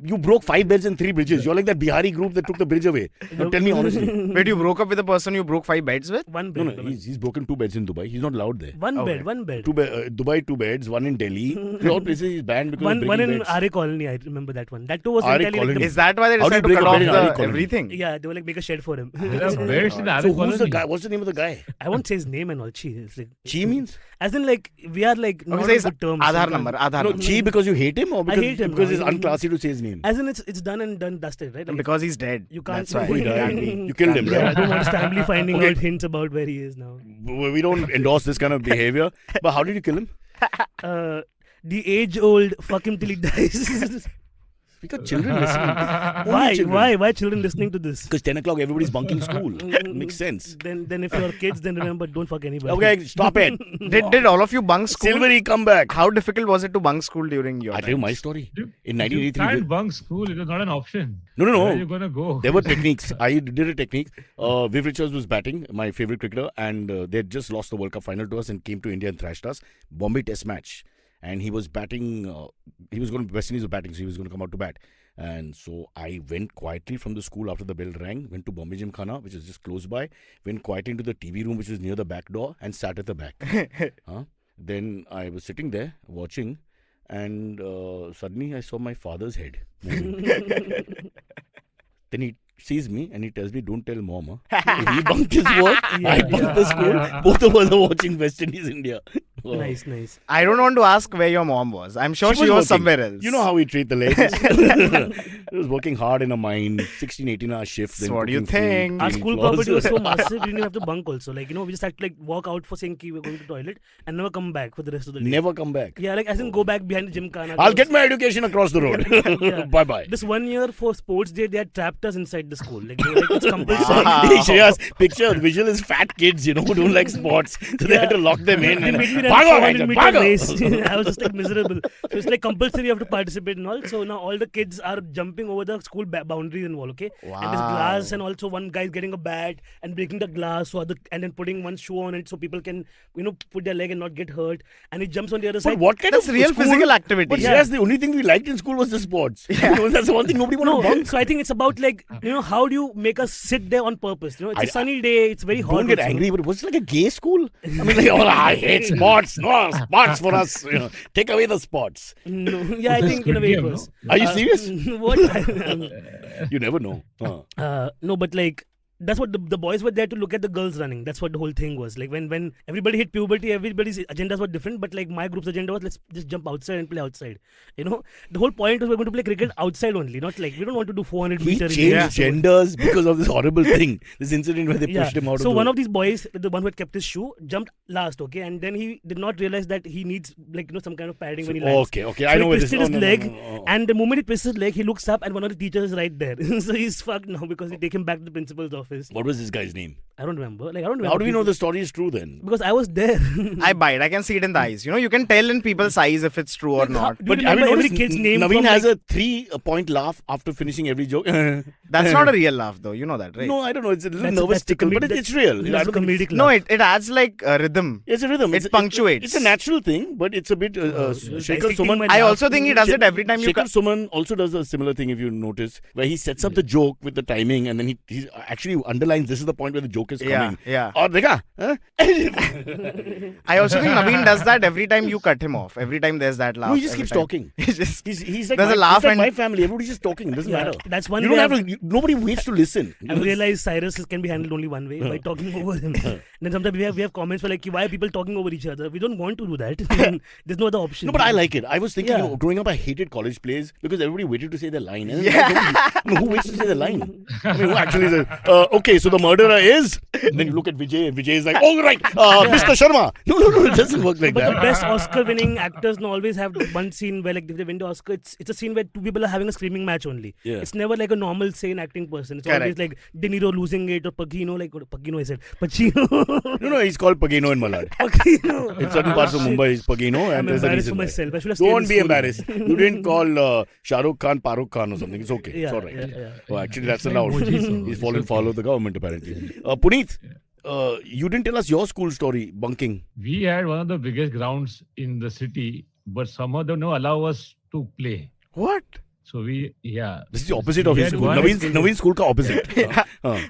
You broke 5 beds and 3 bridges. You're like that Bihari group that took the bridge away. Now tell me honestly. Wait, you broke up with a person you broke 5 beds with? One No, bed. he's broken 2 beds in Dubai. He's not allowed there. One Okay. bed. One bed. Dubai 2 beds, 1 in Delhi. These all places he's banned because of One breaking in beds. RA Colony. I remember that one. That too was RA entirely like Colony. the, Is that why they How do you decided to break cut a off bed in RA the colony? everything? yeah, they were like make a shed for him. There are beds in So RA who's the colony. guy? What's the name of the guy? I won't say his name and all. Chi. It's like, Chi means? as in like we are like not Okay, on say his good terms. Aadhaar We number. can't- Aadhaar No, number. Chi because you hate him or because, hate him, because no. it's unclassy to say his name? As in it's done and done dusted, right? Like, Because he's dead. you can't. That's why. He died. You killed him, yeah, I right? don't want his family finding Okay. out hints about where he is now. We don't endorse this kind of behavior. But how did you kill him? The age-old fuck him till he dies. We got children listening. Why children listening to this? Because 10 o'clock everybody's bunking school. Makes sense. Then if you're kids, then remember, don't fuck anybody. Okay, stop it. Did all of you bunk school? Silverie, come back. How difficult was it to bunk school during your I'll tell you my times? story. In You 1983. can't bunk school. It was not an option. No. Where are you going to go? There were techniques. I did a technique. Viv Richards was batting, my favorite cricketer, and they had just lost the World Cup final to us and came to India and thrashed us. Bombay Test match. And he was batting, West Indies was batting, so he was going to come out to bat. And so I went quietly from the school after the bell rang, went to Bombay Gymkhana, which is just close by, went quietly into the TV room, which was near the back door, and sat at the back. Then I was sitting there watching, and suddenly I saw my father's head moving. Then he sees me and he tells me, don't tell mom. Huh? He bunked his work, I bunked the school. Both of us are watching West Indies India. Nice, nice. I don't want to ask where your mom was. I'm sure she was working. somewhere else. You know how we treat the ladies. She was working hard in her mind, 16, 18-hour shifts. So then what do you cooking food, think? Our cleaning school floors. property was so massive, we didn't have to bunk also. Like, we just had to like walk out for saying we're going to toilet and never come back for the rest of the day. Never come back. Yeah, like as in go back behind the gym car. I'll get my education across the road. Yeah. Bye-bye. This 1 year for sports day, they had trapped us inside the school. Like, they were like it's compulsory. Hey, Shreyas, picture visual is fat kids, who don't like sports. So they had to lock them in. They and made me run Bhago, a 400 Rajan, meter bhago. race. I was just like miserable. So it's like compulsory you have to participate and all. So now all the kids are jumping over the school boundaries and all, okay? And there's glass and also one guy's getting a bat and breaking the glass and then putting one shoe on it so people can, put their leg and not get hurt. And he jumps on the other But side. what kind That's of real school? physical activity. But Yeah. Shreyas, the only thing we liked in school was the sports. That's the one thing nobody wanted to No, bunk. so I think it's about like, how do you make us sit there on purpose? It's a sunny day, it's very hot. Don't get also. angry, but was it like a gay school? I mean, like, I hate sports. No, sports for us. Take away the sports. No, yeah, I think in a way it was. Are you serious? What? You never know. No, but like that's what the boys were there to look at the girls running. That's what the whole thing was. Like when everybody hit puberty, everybody's agendas were different. But like my group's agenda was let's just jump outside and play outside. The whole point was we're going to play cricket outside only, not like we don't want to do 400 He meter. changed genders because of this horrible thing. This incident where they pushed him out So of one of these boys, the one who had kept his shoe, jumped last, okay, and then he did not realize that he needs like some kind of padding when he lands. Okay, So I know he where this twisted his no, leg, no. and the moment he twists his leg, he looks up, and one of the teachers is right there. So he's fucked now because they take him back to the principal's office. What was this guy's name? I don't remember. Like I don't remember. How do we know people- the story is true then? Because I was there. I buy it. I can see it in the eyes. You can tell in people's eyes if it's true or not. Do you But have you remember every noticed kid's name Naveen from, has like- a 3-point laugh after finishing every joke. That's not a real laugh, though. You know that, right? No, I don't know. It's a little That's nervous the tickle, but comedic- it's real. I That's a don't think comedic No, laugh. it adds like a rhythm. it's a rhythm. It punctuates. It's a natural thing, but it's a bit. Shekhar dissecting Suman. my I laugh. also think he does it every time you. Shekhar Suman also does a similar thing, if you notice, where he sets up the joke with the timing and then he actually underlines this is the point where the joke is coming. Yeah. Or dekha? Huh? I also think Naveen does that every time you cut him off. Every time there's that laugh. No, he just every keeps time. talking. He just. He's like There's my, a laugh he's like and- my family. Everybody's just talking. It doesn't Yeah, matter. that's one You way don't have I've- to. Nobody waits to listen. I realized Cyrus can be handled only one way by talking over him. And then sometimes we have comments where like, why are people talking over each other? We don't want to do that. There's no other option. No, but I like it. I was thinking, Yeah. growing up, I hated college plays because everybody waited to say their line. And Yeah. who waits to say the line? I mean, who actually says, okay, so the murderer is. Then you look at Vijay, and Vijay is like, oh, right, Mr. Sharma. No, it doesn't work like But the that. best Oscar-winning actors now always have one scene where, like, if they win the Oscar, it's a scene where two people are having a screaming match only. Yeah. It's never like a normal, sane acting person. It's Correct. always like De Niro losing it or Pacino, like Pacino, I said Pacino. No, he's called Pagino in Malad. Pacino. In certain parts of Mumbai, it's Pagino, I'm and there's a embarrassed reason for why. myself. I should have stayed in Don't be school. embarrassed. You didn't call Shah Rukh Khan Farooq Khan or something. It's okay. Yeah, It's all right. yeah. Oh, actually, that's like allowed. Moji, so He's it's fallen okay. foul of the government, apparently. Punit, you didn't tell us your school story, bunking. We had one of the biggest grounds in the city, but somehow they don't allow us to play. What? So this This is the opposite of We his had school. one Naveen's school ka opposite.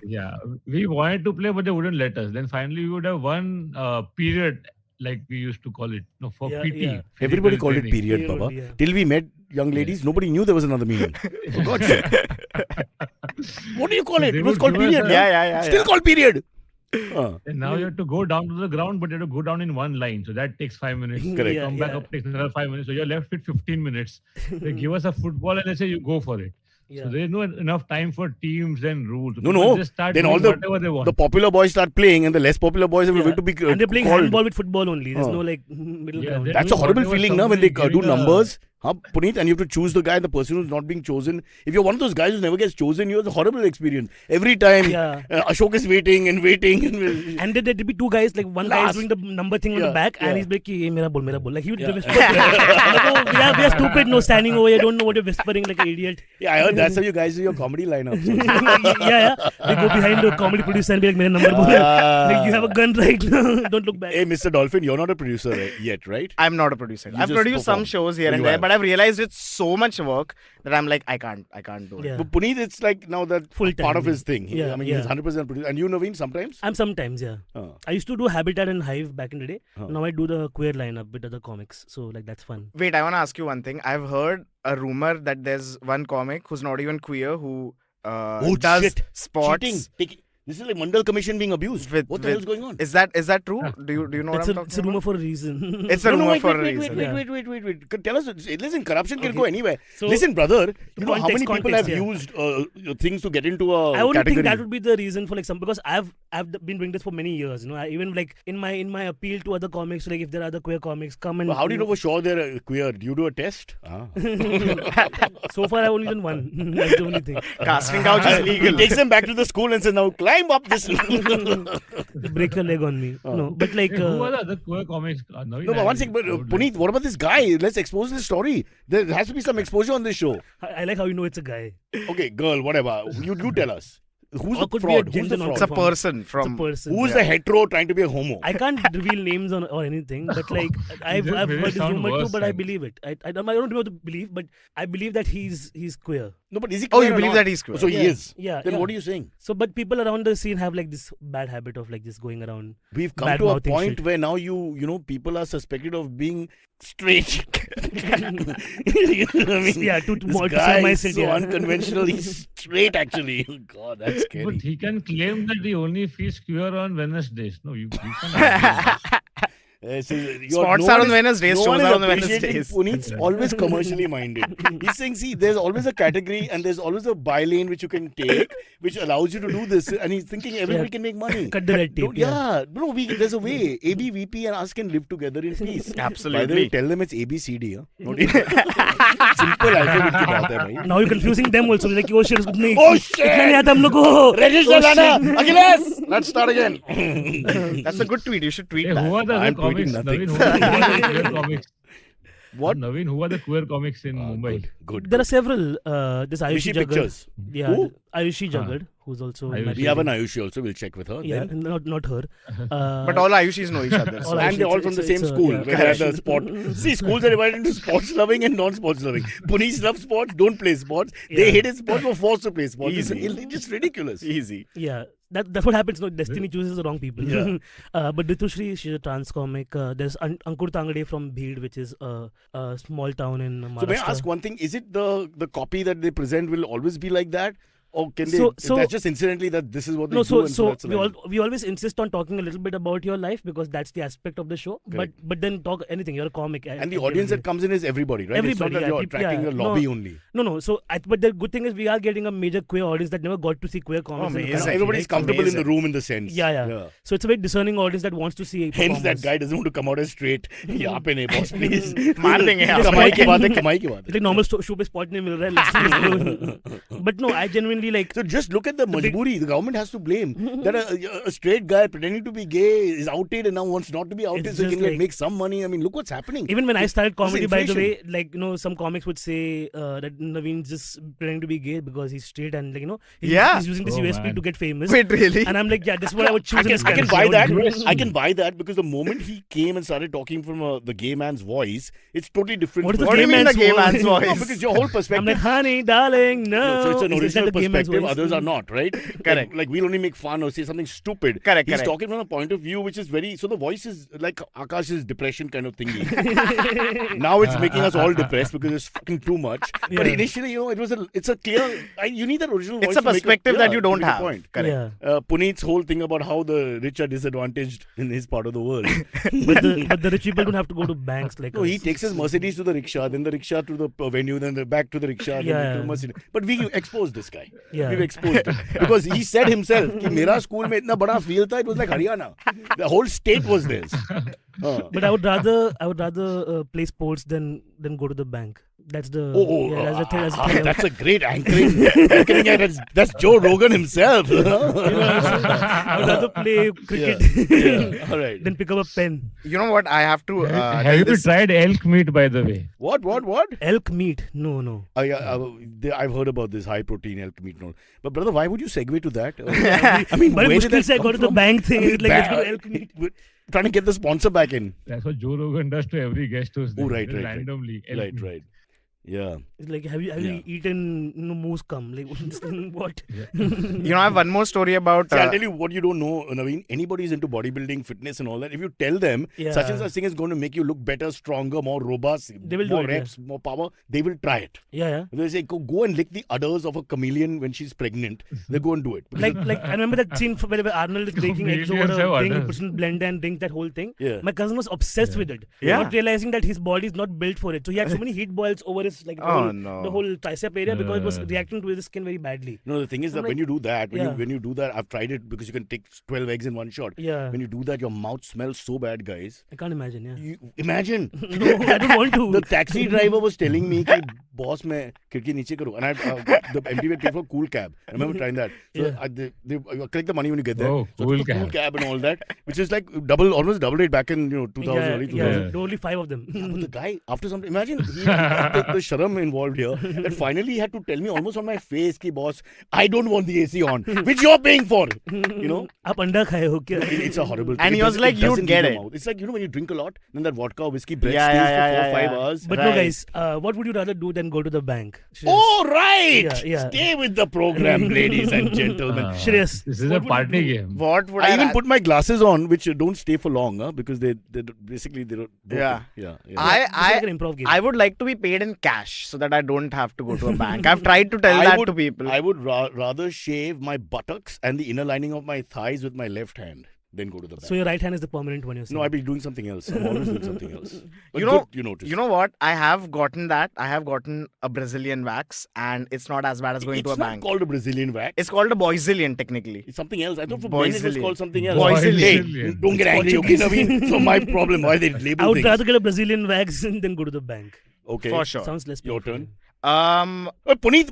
Yeah, we wanted to play, but they wouldn't let us. Then finally, we would have one period, like we used to call it, for Yeah, PT. yeah. Everybody physical called it training. period, Period Baba. only, yeah. Till we met young ladies, nobody knew there was another meaning. For God's sake. What do you call it? They It was would called give us period. a- Yeah. Still called period. And now you have to go down to the ground, but you have to go down in one line. So that takes 5 minutes. Correct. Come back up, takes another 5 minutes. So you're left with 15 minutes. They give us a football and they say you go for it. Yeah. So there's no enough time for teams and rules. No, People no. Just start Then doing all the whatever they want. popular boys start playing, and the less popular boys have to Yeah. wait to be And they're playing called. handball with football only. There's Oh. no like middle Yeah, ground. they- That's a doing horrible whatever feeling now when they somebody do giving a- numbers. Punit, and you have to choose the guy, the person who's not being chosen. If you're one of those guys who never gets chosen, it's a horrible experience. Every time Yeah. Ashok is waiting and waiting. And there'd be two guys, like one guy is Last. doing the number thing on Yeah, the back, yeah. and he's like, "Hey, mera bol, mera bol." Like he would whisper. I'm like, oh, we are stupid, no standing over here, don't know what you're whispering like an idiot. Yeah, I heard that's how you guys do your comedy lineup. yeah. We go behind the comedy producer and be like, "Mera number bol." Like you have a gun right now, don't look back. Hey, Mr. Dolphin, you're not a producer yet, right? I'm not a producer. You I've just produced some perform. shows here Oh, and you there, have. but I've realized it's so much work that I'm like, I can't do it. Yeah. But Punit, it's like now that Full time, part of yeah. his thing. Yeah, I mean, yeah. he's 100% producer. And you, Naveen, sometimes? I'm sometimes, yeah. I used to do Habitat and Hive back in the day. Now I do the queer lineup with other comics. So like that's fun. Wait, I want to ask you one thing. I've heard a rumor that there's one comic who's not even queer who Oh, does shit. spots. Cheating. This is like Mandal Commission being abused. What the hell is going on? Is that true? Do you know what I'm talking It's a rumor for a reason. It's a rumor wait, for a wait, reason. wait. Tell us. Listen, corruption can go anywhere. So, listen, brother. You know how many context, people have yeah. used things to get into a I only category? think that would be the reason for like some, because I've been doing this for many years. Even like in my appeal to other comics, like if there are other queer comics, come and. Well, how do you know for sure they're queer? Do you do a test? So far, I've only done one. That's the only thing. Casting couch is He legal. takes them back to the school and says, "Now climb up this." Break your leg on me. No, but like. Hey, who are the other queer comics? Navin, No, but one second, but I would Punit, what about this guy? Let's expose this story. There has to be some exposure on this show. I like how you know it's a guy. Okay, girl, whatever. You tell us. Who's Or the could be a fraud? Who's gender the fraud? It's a non-conforming. person It's a from. person. Who's the hetero trying to be a homo? I can't reveal names or anything, but like I've just heard made it this sound rumor too, worse, but I man. believe it. I don't know what to believe, but I believe that he's queer. No, but is he Oh, queer you or believe not? that he's queer? So he is. Yeah. Then yeah. what are you saying? So, but people around the scene have like this bad habit of like just going around. We've come to a Bad-mouthing point shit. where now you know people are suspected of being straight. You know what I mean? Yeah, to This more guy is myself. so Yeah. unconventional. He's straight actually. God, that's scary. But he can claim that he only feels queer on Wednesdays. No, you can't. argue that. Spots are on Wednesdays, shows are on Wednesdays. Punit's always commercially minded. He's saying, see, there's always a category and there's always a by lane which you can take, which allows you to do this. And he's thinking everybody can make money. Cut the red tape. There's a way. AB, VP and us can live together in peace. By the way, Absolutely. tell them it's ABCD. Huh? Simple alphabet की बात है भाई. Now you're confusing them also. Like, oh shit, इतने Oh shit! इतना नहीं आता हम लोग को. Register Lana! Achilles! Let's start again. That's a good tweet. You should tweet Hey, that. who are the other I'm tweeting comics? nothing. Navin, who are the queer comics? What? Navin, who are the queer comics in Mumbai? Good. There are several. This Ayushi Rishi Jagged. Pictures. Yeah, Who? Ayushi Jagged, who's also. Ayushi. my We have an favorite. Ayushi also. We'll check with her. Yeah, Then. not her. But all Ayushis know each other. All So. And they're all It's- from the it's- same it's a- school. yeah. Where they have the sport. See, schools are divided into sports loving and non-sports loving. Punis love sports, don't play sports. They Yeah. hated sports, were forced to play sports. Easy. It's just ridiculous. Easy. Yeah, that's what happens. No, destiny chooses the wrong people. Yeah. But Ritushri, she's a trans comic. There's Ankur Tangade from Bhid, which is a small town in Maharashtra. So may I ask one thing? Is it the copy that they present will always be like that? Or can they, So- that's just incidentally that this is what they No, do? so That's allowed? we always insist on talking a little bit about your life because that's the aspect of the show. Correct. But then talk anything. You're a comic. And the audience that comes in is everybody, right? Everybody, it's not that yeah, you're people- attracting yeah, a lobby no. only. No. So, but the good thing is we are getting a major queer audience that never got to see queer comics. in the amazing. past, Everybody's right? comfortable in the Amazing. room in the sense. Yeah. So it's a very discerning audience that wants to see. Hence that performers. guy doesn't want to come out as straight. यहाँ पे नहीं boss, please. मार देंगे यहाँ पे. कमाई की बात है, कमाई की बात It's है. like normal show पे spot नहीं मिल रहा है. let's go. But no, I genuinely like. So just look at the majburi. The government has to blame that a straight guy pretending to be gay is outed and now wants not to be outed It's so he just can like- make some money. I mean, look what's happening. Even when I started comedy, by the way, inflation. like some comics would say that Naveen's just pretending to be gay because he's straight and Yeah. he's using this Oh, USP man. to get famous. Wait, really? And I'm like, yeah, this is what I would choose. I can buy that. I can buy that because the moment he came and started talking from the gay man's voice, it's totally different. What is the What do you gay mean the man's gay voice? man's No, voice? because your whole perspective. I'm like, honey, darling, no. No, so it's an Is that original the gay man's perspective. voice? Others are not, right? Correct. Like we'll only make fun or say something stupid. Correct, He's correct. talking from a point of view which is very. So the voice is like Akash's depression kind of thingy. Now it's making us all depressed because it's fucking too much. But Yeah. initially, it's a clear. You need that original voice. It's a to make perspective that you to don't make a have. Point. Correct. Yeah. Punit's whole thing about how the rich are disadvantaged in his part of the world. But the rich people don't have to go to banks like No, us. he takes his Mercedes to the rickshaw, then the rickshaw to the venue, then back to the rickshaw, then Yeah. to the Mercedes. But we exposed this guy. Yeah. We've exposed him. Because he said himself, कि मेरा school में इतना बड़ा field था, it was like Haryana. The whole state was theirs. But I would rather play sports than go to the bank. That's the that's the thing. That's a great anchoring. That's Joe Rogan himself. I would rather play cricket Yeah. All right. than pick up a pen. You know what? I have to. Have you tried elk meat, by the way? What? Elk meat? No. I've heard about this high protein elk meat. No. But brother, why would you segue to that? But where did मुश्किल that से I come got to the from? bank thing. It's like Ba- let's go to elk meat. We're trying to get the sponsor back in. That's what Joe Rogan does to every guest who's there. Oh, right. Randomly. elk meat. Right. Yeah. It's like, have you eaten moose cum? Like, what? I have one more story about. See, I'll tell you what you don't know, Naveen. Anybody who's into bodybuilding, fitness, and all that. If you tell them such and such thing is going to make you look better, stronger, more robust, They will more do it, reps, more power, they will try it. Yeah. They say, go and lick the udders of a chameleon when she's pregnant. They go and do it. Like I remember that scene where Arnold is breaking eggs over a thing, he puts in blender and drinks that whole thing. Yeah. My cousin was obsessed with it. Yeah. Not realizing that his body is not built for it. So he had so many heat boils over his the whole tricep area because it was reacting to his skin very badly. No, the thing is that when you do that, when you do that, I've tried it because you can take 12 eggs in one shot. Yeah. When you do that, your mouth smells so bad, guys. I can't imagine, yeah. You imagine. No, I don't want to. The taxi driver was telling me that boss, मैं खिड़की नीचे करूँ, and I the MTV paid for cool cab. I remember trying that. So they collect the money when you get there. Oh, so cool cool cab and all that, which is like almost double rate back in 2000, early 2000. Yeah, there were only 5 of them. Yeah, but the guy, after some, imagine the sharam involved here, and finally he had to tell me almost on my face, ki boss, I don't want the AC on, which you're paying for. आप अंडा खाए हो क्या? It's a horrible thing. And he was like, you'd get it. It's like, when you drink a lot, then that vodka or whiskey breath Yeah, stays yeah, for 4 or 5 yeah. hours. But no, guys, what would you rather do than go to the bank? Shreyas. Oh, right! Yeah. Stay with the program, ladies and gentlemen. Shreyas, This is a party game. What would I even put my glasses on, which don't stay for long, because they basically they don't. Yeah. Yeah. it's like an improv game. I would like to be paid in cash so that I don't have to go to a bank. I've tried to tell that to people. I would rather shave my buttocks and the inner lining of my thighs with my left hand than go to the bank. So your right hand is the permanent one, you're saying? No, I'll be doing something else. I'm always doing something else. But You know- good, you noticed. You know what? I have gotten that. I have gotten a Brazilian wax, and it's not as bad as going it's to a not bank. called a Brazilian wax. It's called a Boizilian, technically. It's something else. I thought for men it was Boizilian. called something else. Boizilian. Hey, don't get angry, okay, Naveen? So my problem. Why they label I would things. rather get a Brazilian wax than go to the bank. Okay. For sure. Sounds less Your painful. turn. Punit.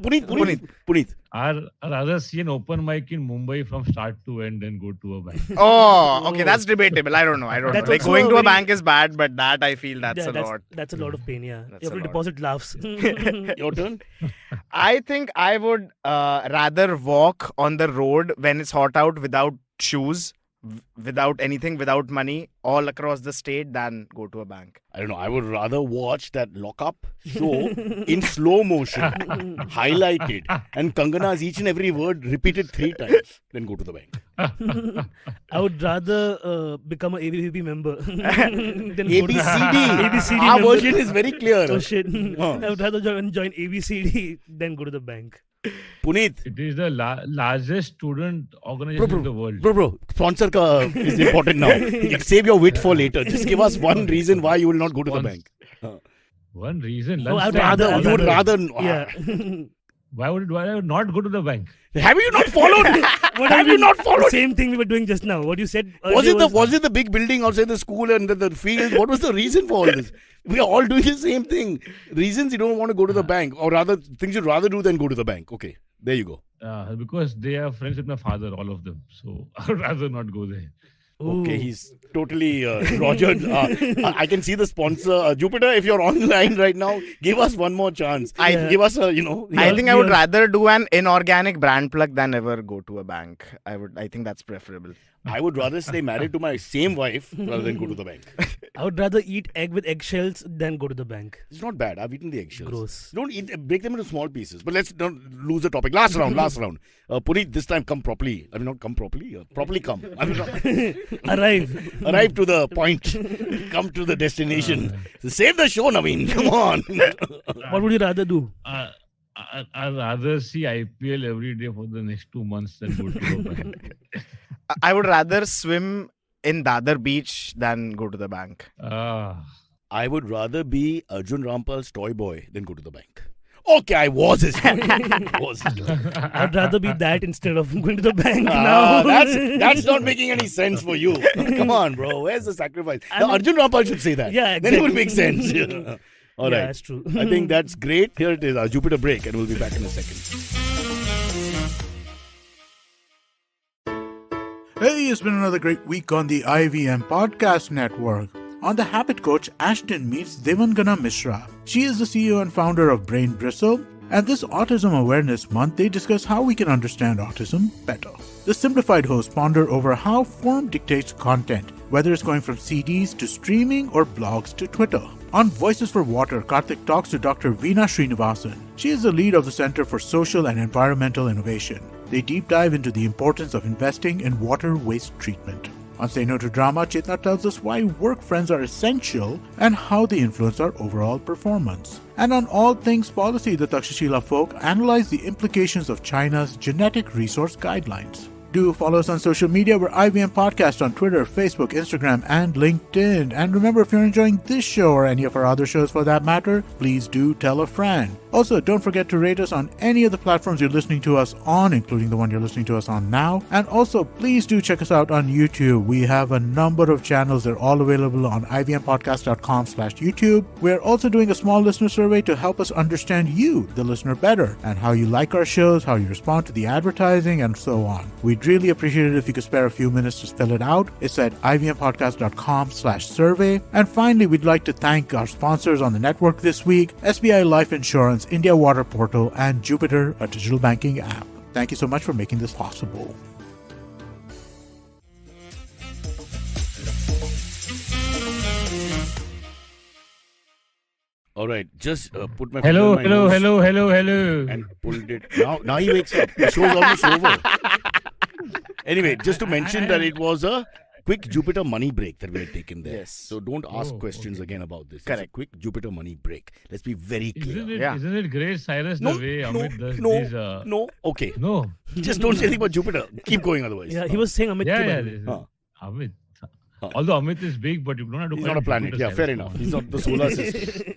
Punit. I'd rather see an open mic in Mumbai from start to end than go to a bank. Oh, okay, that's debatable. I don't know. That's Like, also going a to a very- bank is bad, but that I feel that's a that's, lot. That's a lot of pain, yeah. That's You have a to lot. deposit laughs. Your turn. I think I would rather walk on the road when it's hot out without shoes, without anything, without money, all across the state than go to a bank. I don't know. I would rather watch that lockup show in slow motion, highlighted, and Kangana's each and every word repeated 3 times than go to the bank. I would rather become an ABVP member than go to ABCD. ABCD Our member. version is very clear. Oh shit. I would rather join ABCD than go to the bank. Puneet. It is the largest student organization in the world. Bro, sponsor ka is important now. Save your wit for later. Just give us one reason why you will not go to the bank. One reason. No, lunch I'd time. rather- You would rather. Yeah. Why would I not go to the bank? Have you not followed? Have you not The followed? same thing we were doing just now. What you said Was earlier it the big building outside the school and the field? What was the reason for all this? We are all doing the same thing. Reasons you don't want to go to the bank, or rather things you'd rather do than go to the bank. Okay, there you go. Because they are friends with my father, all of them. So I would rather not go there. Okay, Ooh. he's totally Roger. I can see the sponsor. Jupiter, if you're online right now, give us one more chance. Give us a, I think I would Yeah. rather do an inorganic brand plug than ever go to a bank. I think that's preferable. I would rather stay married to my same wife rather than go to the bank. I would rather eat egg with eggshells than go to the bank. It's not bad. I've eaten the eggshells. Gross. Don't break them into small pieces. But let's not lose the topic. Last round. Puneet, this time come properly. I mean, not come properly. Properly come. I mean, arrive to the point. Come to the destination. Save the show, Naveen. Come on. What would you rather do? I'd rather see IPL every day for the next 2 months than go to a bank. I would rather swim in Dadar beach than go to the bank. I would rather be Arjun Rampal's toy boy than go to the bank. Okay, I was his toy. I'd rather be that instead of going to the bank Ah, now. that's not making any sense for you. Come on, bro. Where's the sacrifice? I mean- Arjun Rampal should say that. Yeah, Then it would exactly. make sense. All Yeah, right. that's true. I think that's great. Here it is, our Jupiter break, and we'll be back in a second. Hey, it's been another great week on the IVM Podcast Network. On The Habit Coach, Ashton meets Devangana Mishra. She is the CEO and founder of Brain Bristle. And this Autism Awareness Month, they discuss how we can understand autism better. The Simplified hosts ponder over how form dictates content, whether it's going from CDs to streaming or blogs to Twitter. On Voices for Water, Karthik talks to Dr. Veena Srinivasan. She is the lead of the Center for Social and Environmental Innovation. They deep dive into the importance of investing in water waste treatment. On Say No to Drama, Chetna tells us why work friends are essential and how they influence our overall performance. And on All Things Policy, the Takshashila folk analyze the implications of China's genetic resource guidelines. Do follow us on social media. We're IVM Podcast on Twitter, Facebook, Instagram, and LinkedIn. And remember, if you're enjoying this show or any of our other shows for that matter, please do tell a friend. Also, don't forget to rate us on any of the platforms you're listening to us on, including the one you're listening to us on now. And also, please do check us out on YouTube. We have a number of channels. They're all available on ivmpodcast.com/YouTube. We're also doing a small listener survey to help us understand you, the listener, better, and how you like our shows, how you respond to the advertising, and so on. We'd really appreciate it if you could spare a few minutes to fill it out. It's at ivmpodcast.com/survey. And finally, we'd like to thank our sponsors on the network this week: SBI Life Insurance, India Water Portal, and Jupiter, a digital banking app. Thank you so much for making this possible. All right, just put my Hello, finger in my nose hello. and pulled it. Now he wakes up. The show's almost over. Anyway, just to mention that it was a quick Jupiter money break that we had taken there. Yes. So don't ask questions again about this. It's a Correct. quick Jupiter money break. Let's be very clear. Isn't it great, Cyrus, No, the way Amit does no, these? okay. No. Just don't say anything about Jupiter. Keep going otherwise. Yeah, he was saying Amit. Yeah, ke baare mein. Huh. Amit. Although Amit is big, but you don't have to He's call not a him planet. Jupiter, Yeah, fair Cyrus. enough. He's not the solar system.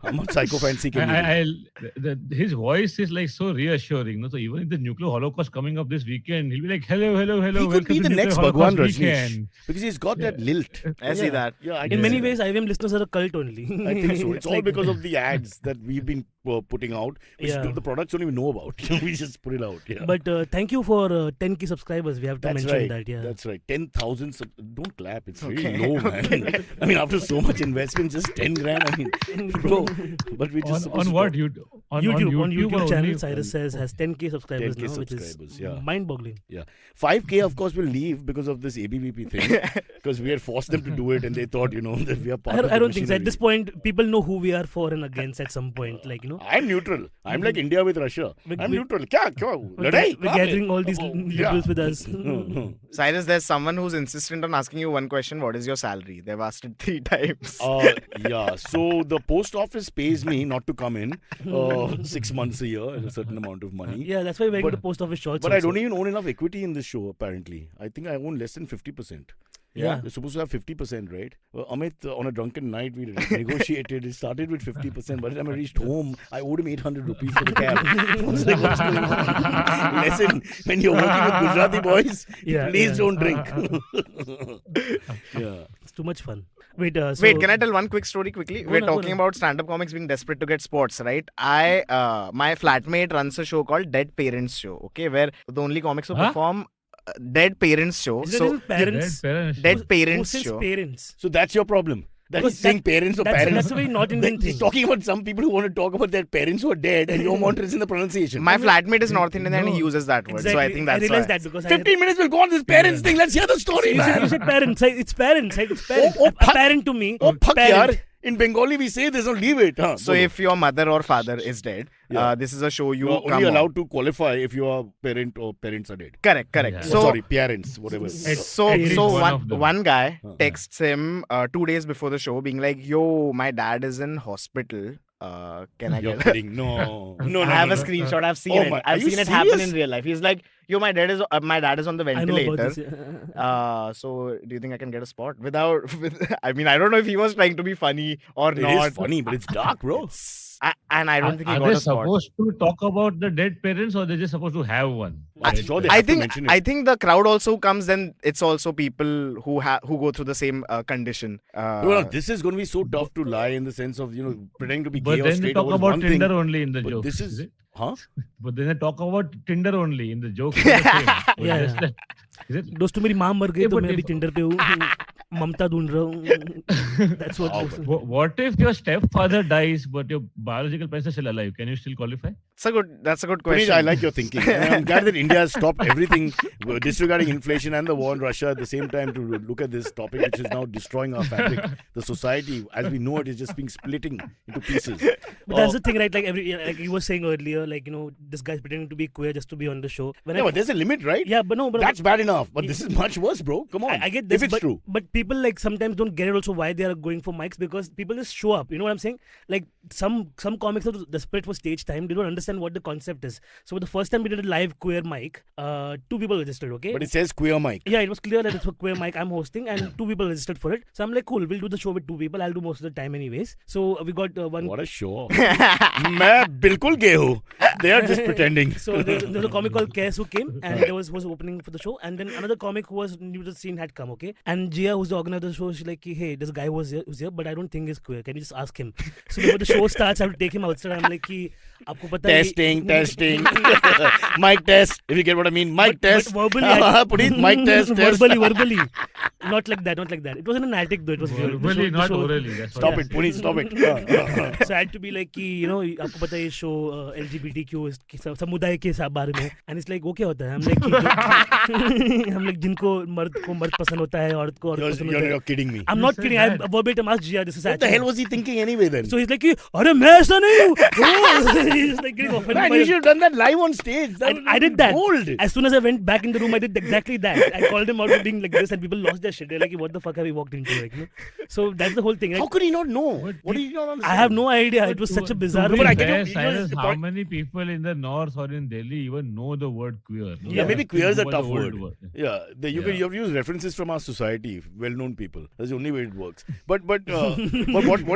How much psychophancy can you do? His voice is like so reassuring. No? So even if the nuclear holocaust coming up this weekend, he'll be like, hello. He could welcome be to the nuclear next holocaust Bhagwan Rajneesh. weekend." Because he's got that lilt. I see that. Yeah, I In can many see ways, that. IVM listeners are a cult only. I think so. It's all like- because of the ads that we've been putting out, which Yeah. the products don't even know about. We just put it out. Yeah. But thank you for 10k subscribers. We have to That's mention right. that. Yeah. That's right. 10,000. Don't clap. It's really Okay. low, man. I mean, after so much investment, just 10 grand. I mean, bro. But we just On what? On YouTube channel, only? Cyrus Says has 10k subscribers 10K now, which is subscribers, yeah. mind-boggling. Yeah. 5K, of course, will leave because of this ABVP thing. Because we had forced them to do it and they thought, that we are part of the I don't think so. At machinery. this point, people know who we are for and against at some point. I'm neutral. I'm like India with Russia. I'm neutral. Kya? We're gathering all these liberals with us. Cyrus, there's someone who's insistent on asking you one question. What is your salary? They've asked it 3 times. Yeah. So the post office pays me not to come in 6 months a year and a certain amount of money. Yeah, that's why we're wearing But- the post office shorts. But I also. don't even own enough equity in this show, apparently. I think I own less than 50%. Yeah. You're supposed to have 50%, right? Amit, on a drunken night, we negotiated. It started with 50%. By the time I reached home, I owed him 800 rupees for the cab. I was like, what's going on? Listen, when you're working with Gujarati boys, please don't drink. Yeah. It's too much fun. Wait, Can I tell one quick story quickly? We're talking about stand-up comics being desperate to get spots, right? My flatmate runs a show called Dead Parents Show, okay, where the only comics who perform Dead Parents Show. Is it So parents? Dead Who Parents says Show. parents? So that's your problem. That Because he's saying parents or parents. That's a very not Indian He's thing. talking about some people who want to talk about their parents who are dead and you don't want to listen to the pronunciation. My flatmate is North Indian and he No. uses that word. Exactly. So I think that's I realized why. that because 15 minutes will go on this parents thing. Let's hear the story, you man. said parents. It's parents. It's parents. Oh, A parent to me. Oh, fuck parent. yaar. In Bengali, we say this, don't leave it. Huh? So if your mother or father is dead, this is a show you You're come only on. allowed to qualify if your parent or parents are dead. Correct. Yeah. So Sorry, parents, whatever. So At least one of them. one guy texts him 2 days before the show, being like, "Yo, my dad is in hospital. Can I You're get?" kidding. No. I have a screenshot. I've seen Oh it. my- I've are you seen it happen serious? in real life. He's like, "Yo, my dad is on the I know ventilator. about this. Yeah. So do you think I can get a spot I mean, I don't know if he was trying to be funny or It not. is funny, but it's dark, bro. And I don't think he Are got they a spot. supposed to talk about the dead parents or they're just supposed to have one? I'm sure they I have to think mention it. I think the crowd also comes. Then it's also people who go through the same condition. No, this is going to be so tough to lie in the sense of, pretending to be But gay or then they straight talk over is about one thing. Tinder only in the But jokes. this is, it? huh? But then they talk about Tinder only in the jokes. It's the same. But Yeah, just yeah. like- is it? दोस्तों मेरी माँ मर गई Yeah, तो but मैं अभी if- Tinder पे हूँ ममता ढूंढ रहा हूँ. That's what. Wow, that's- What if your stepfather dies but your biological parents are still alive? Can you still qualify? That's a good Punit, question. I like your thinking. And I'm glad that India has stopped everything disregarding inflation and the war in Russia at the same time to look at this topic, which is now destroying our fabric. The society, as we know it, is just being splitting into pieces. But that's the thing, right? Like like you were saying earlier, like, you know, this guy's pretending to be queer just to be on the show. But there's a limit, right? Yeah, but no, but That's bad enough. But this is much worse, bro. Come on. I get this, if it's but, true. But people like sometimes don't get it also why they are going for mics, because people just show up. You know what I'm saying? Like some comics are desperate for stage time. They don't understand what the concept is. So the first time we did a live queer mic, 2 people registered. Okay. But it says queer mic. Yeah, it was clear that it's a queer mic I'm hosting, and 2 people registered for it. So I'm like, cool, we'll do the show with 2 people. I'll do most of the time anyways. So we got one. What a show. मैं बिल्कुल gay हूँ. They are just pretending. So there was a comic called Kes who came, and there was opening for the show, and then another comic who was new to the scene had come, okay? And Jia, who's the organizer of the show, she's like, hey, this guy who's here, but I don't think he's queer. Can you just ask him? So before the show starts, I have to take him outside. I'm like, आपको पता है Testing. Mic test. If you get what I mean. Mic test. But verbally, Punit, mic test. verbally. Not like that. It wasn't an attic though. It was Verbally, not orally. That's what Stop it, Punit, stop it. So I had to be like, you know, आपको पता है ये show LGBTQ समुदाय के बारे में, and it's like, वो क्या होता है? I'm like जिनको मर्द को मर्द पसंद होता है, औरत को औरत पसंद होता है. You're kidding me. I'm not kidding. I verbatim asked Jia, this is What the hell was he thinking anyway then? So he's like, अरे मैं ऐसा नहीं हूँ. He's like getting offended. Man, you should have done that live on stage. I did that. Gold. As soon as I went back in the room, I did exactly that. I called him out for being like this, and people lost their shit. They're like, what the fuck have we walked into? Like, you know? So that's the whole thing. Right? How could he not know? What did he not understand? I have no idea. It was such a bizarre. But I get fair, your- Cyrus, your how point- many people in the north or in Delhi even know the word queer? Yeah, maybe queer is a tough word. word. Yeah, you have to use references from our society, well-known people. That's the only way it works. But what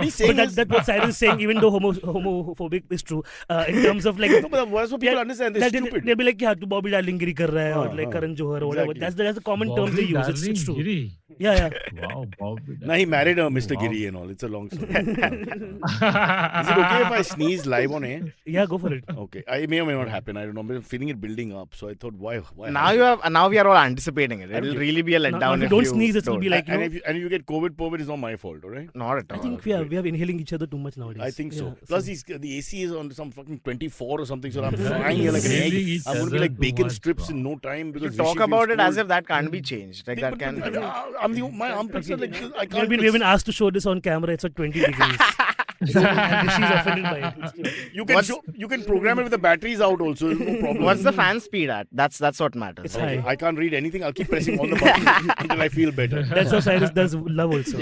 he's saying But is that's what Cyrus is saying, even though homophobic is true, in terms of like. no, but that's what people understand. They're stupid. They'll be like, yeah, tu Bobby Darlingiri kar raha hai, or like Karan Johar or whatever. Exactly. That's the common terms they use. It's true. Giri. Yeah. Wow, Bobby. Nah, he married a Mr. Giri and all. It's a long story. Is it okay if I sneeze live on air? Yeah, go for it. Okay, I may or may not happen. I don't know. But I'm feeling it building up, so I thought, why? Now we are all anticipating it. It'll really be a letdown Now, if if you don't you sneeze, it will don't. be like, you know, and if you get COVID, it's not my fault, all right? Not at all. I think we are inhaling each other too much nowadays. I think so. Yeah, Plus, the AC is on some fucking 24 or something, so I'm flying here like an Inhaling egg. each I'm going to be other like too bacon much, strips wow. in no time You because talk Rishi about feels it as cold. if that can't be changed. Like that can. My armpits are like I can't. we've been asked to show this on camera. It's at 20 degrees. And she's offended by it. You can program it with the batteries out also. There's no problem. What's the fan speed at? That's what matters. It's Okay, high. I can't read anything. I'll keep pressing all the buttons until I feel better. That's how Cyrus does love also.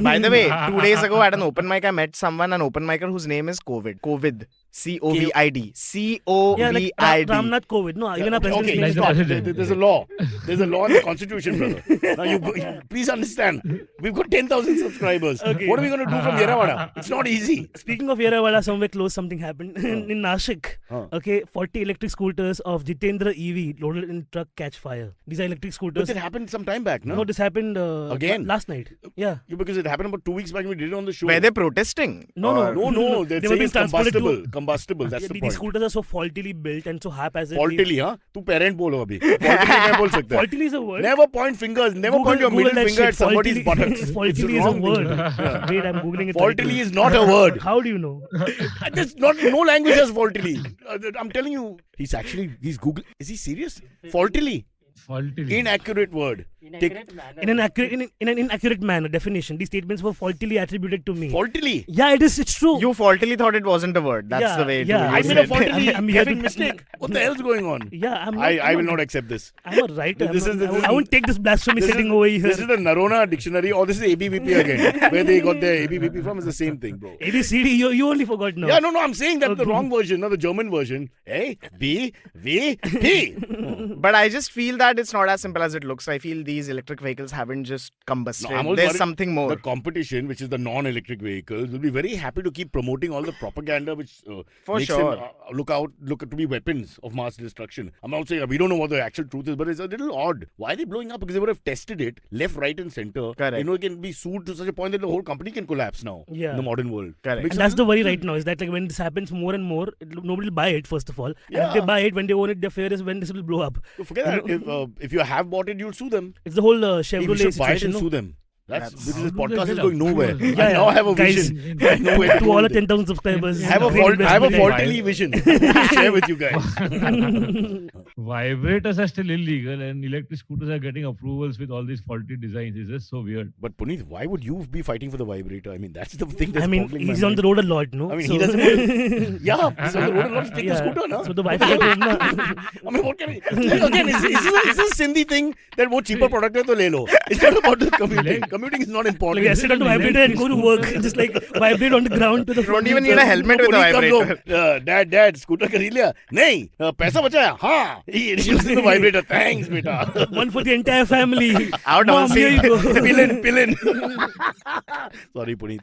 By the way, 2 days ago at an open mic, I met an open micer whose name is COVID. COVID. COVID. Yeah, like COVID. Ramnath COVID. No, even our president's Okay, name is the stop. president. There's a law. There's a law in the constitution, brother. Now you please understand. We've got 10,000 subscribers. Okay. What are we going to do from Yerawada? It's not easy. Speaking of Yerawada, somewhere close something happened in Nashik. Okay, 40 electric scooters of Jitendra EV loaded in truck catch fire. These are electric But scooters. it happened some time back, no? No, this happened Again? last night. Yeah. Because it happened about 2 weeks back and we did it on the show. Were they protesting? No. No. They're They were saying being it's transported combustible. Combustible. That's the These point. scooters are so faultily built and so haphazardly. Faultily, huh? तू parent बोलो अभी. Faultily मैं बोल सकता है. Faultily is a word. Never point fingers. Never point your middle that finger shit. at somebody's buttocks. It's Faultily is a wrong thing. word. Yeah. Wait, I'm googling it. Faultily is not a word. How do you know? There's no language has faultily. I'm telling you, he's Google. Is he serious? Faultily. Faultily. Inaccurate word. In an inaccurate manner, definition. These statements were faultily attributed to me. Faultily. Yeah, it's true. You faultily thought it wasn't a word. That's Yeah, the way yeah. to I use made a it. faultily I'm here having to- mistake. What the hell's going on? Yeah, I will not accept this. I'm a writer. This is- I won't take this blasphemy sitting over here. This is the Noronha dictionary or this is ABVP again. Where they got their ABVP from is the same thing, bro. ABCD, you only forgot now. Yeah, no, I'm saying that's the Okay. wrong version, not the German version. A, B, V, P. But I just feel that it's not as simple as it looks. I feel these electric vehicles haven't just combusted. No, I'm also There's worried something more. The competition, which is the non-electric vehicles, will be very happy to keep promoting all the propaganda which For makes sure. them look to be weapons of mass destruction. I'm not saying we don't know what the actual truth is, but it's a little odd. Why are they blowing up? Because they would have tested it left, right, and center. Correct. You know, it can be sued to such a point that the whole company can collapse now Yeah. in the modern world. Correct. And that's the worry right now, is that like when this happens more and more, nobody will buy it, first of all. And Yeah. if they buy it, when they own it, their fear is when this will blow up. So forget that. If you have bought it, you'll sue them. It's the whole You Chevrolet should buy it situation. and No? sue them. That's That's- because this How do they podcast is get going nowhere. approvals? I now have a Guys, vision. I know where To all go the with it. 10,000 subscribers. I have a great investment. Faultily vision to share with you guys. Vibrators are still illegal and electric scooters are getting approvals with all these faulty designs. It's just so weird. But Punit, why would you be fighting for the vibrator? I mean, that's the thing that's I mean, boggling my he's on mind. the road a lot, no? I mean, So- he doesn't want to, yeah, he's on the road a lot to take the Yeah. scooter, no? So the wife is at home na. I mean, what can I... Again, is this a Sindhi thing that wo cheaper product hai to le lo? It's not about the commuting. Commuting is not important. Like, I sit on the vibrator and go to work. Just like vibrate on the ground to the You don't even need a helmet with a Punit comes vibrator. home, Dad, scooter खरीद लिया? नहीं, पैसा बचाया? हाँ. He introduces the vibrator. Thanks, beta. One for the entire family. Out Mom, on here you go. Pillin. Sorry, Punit.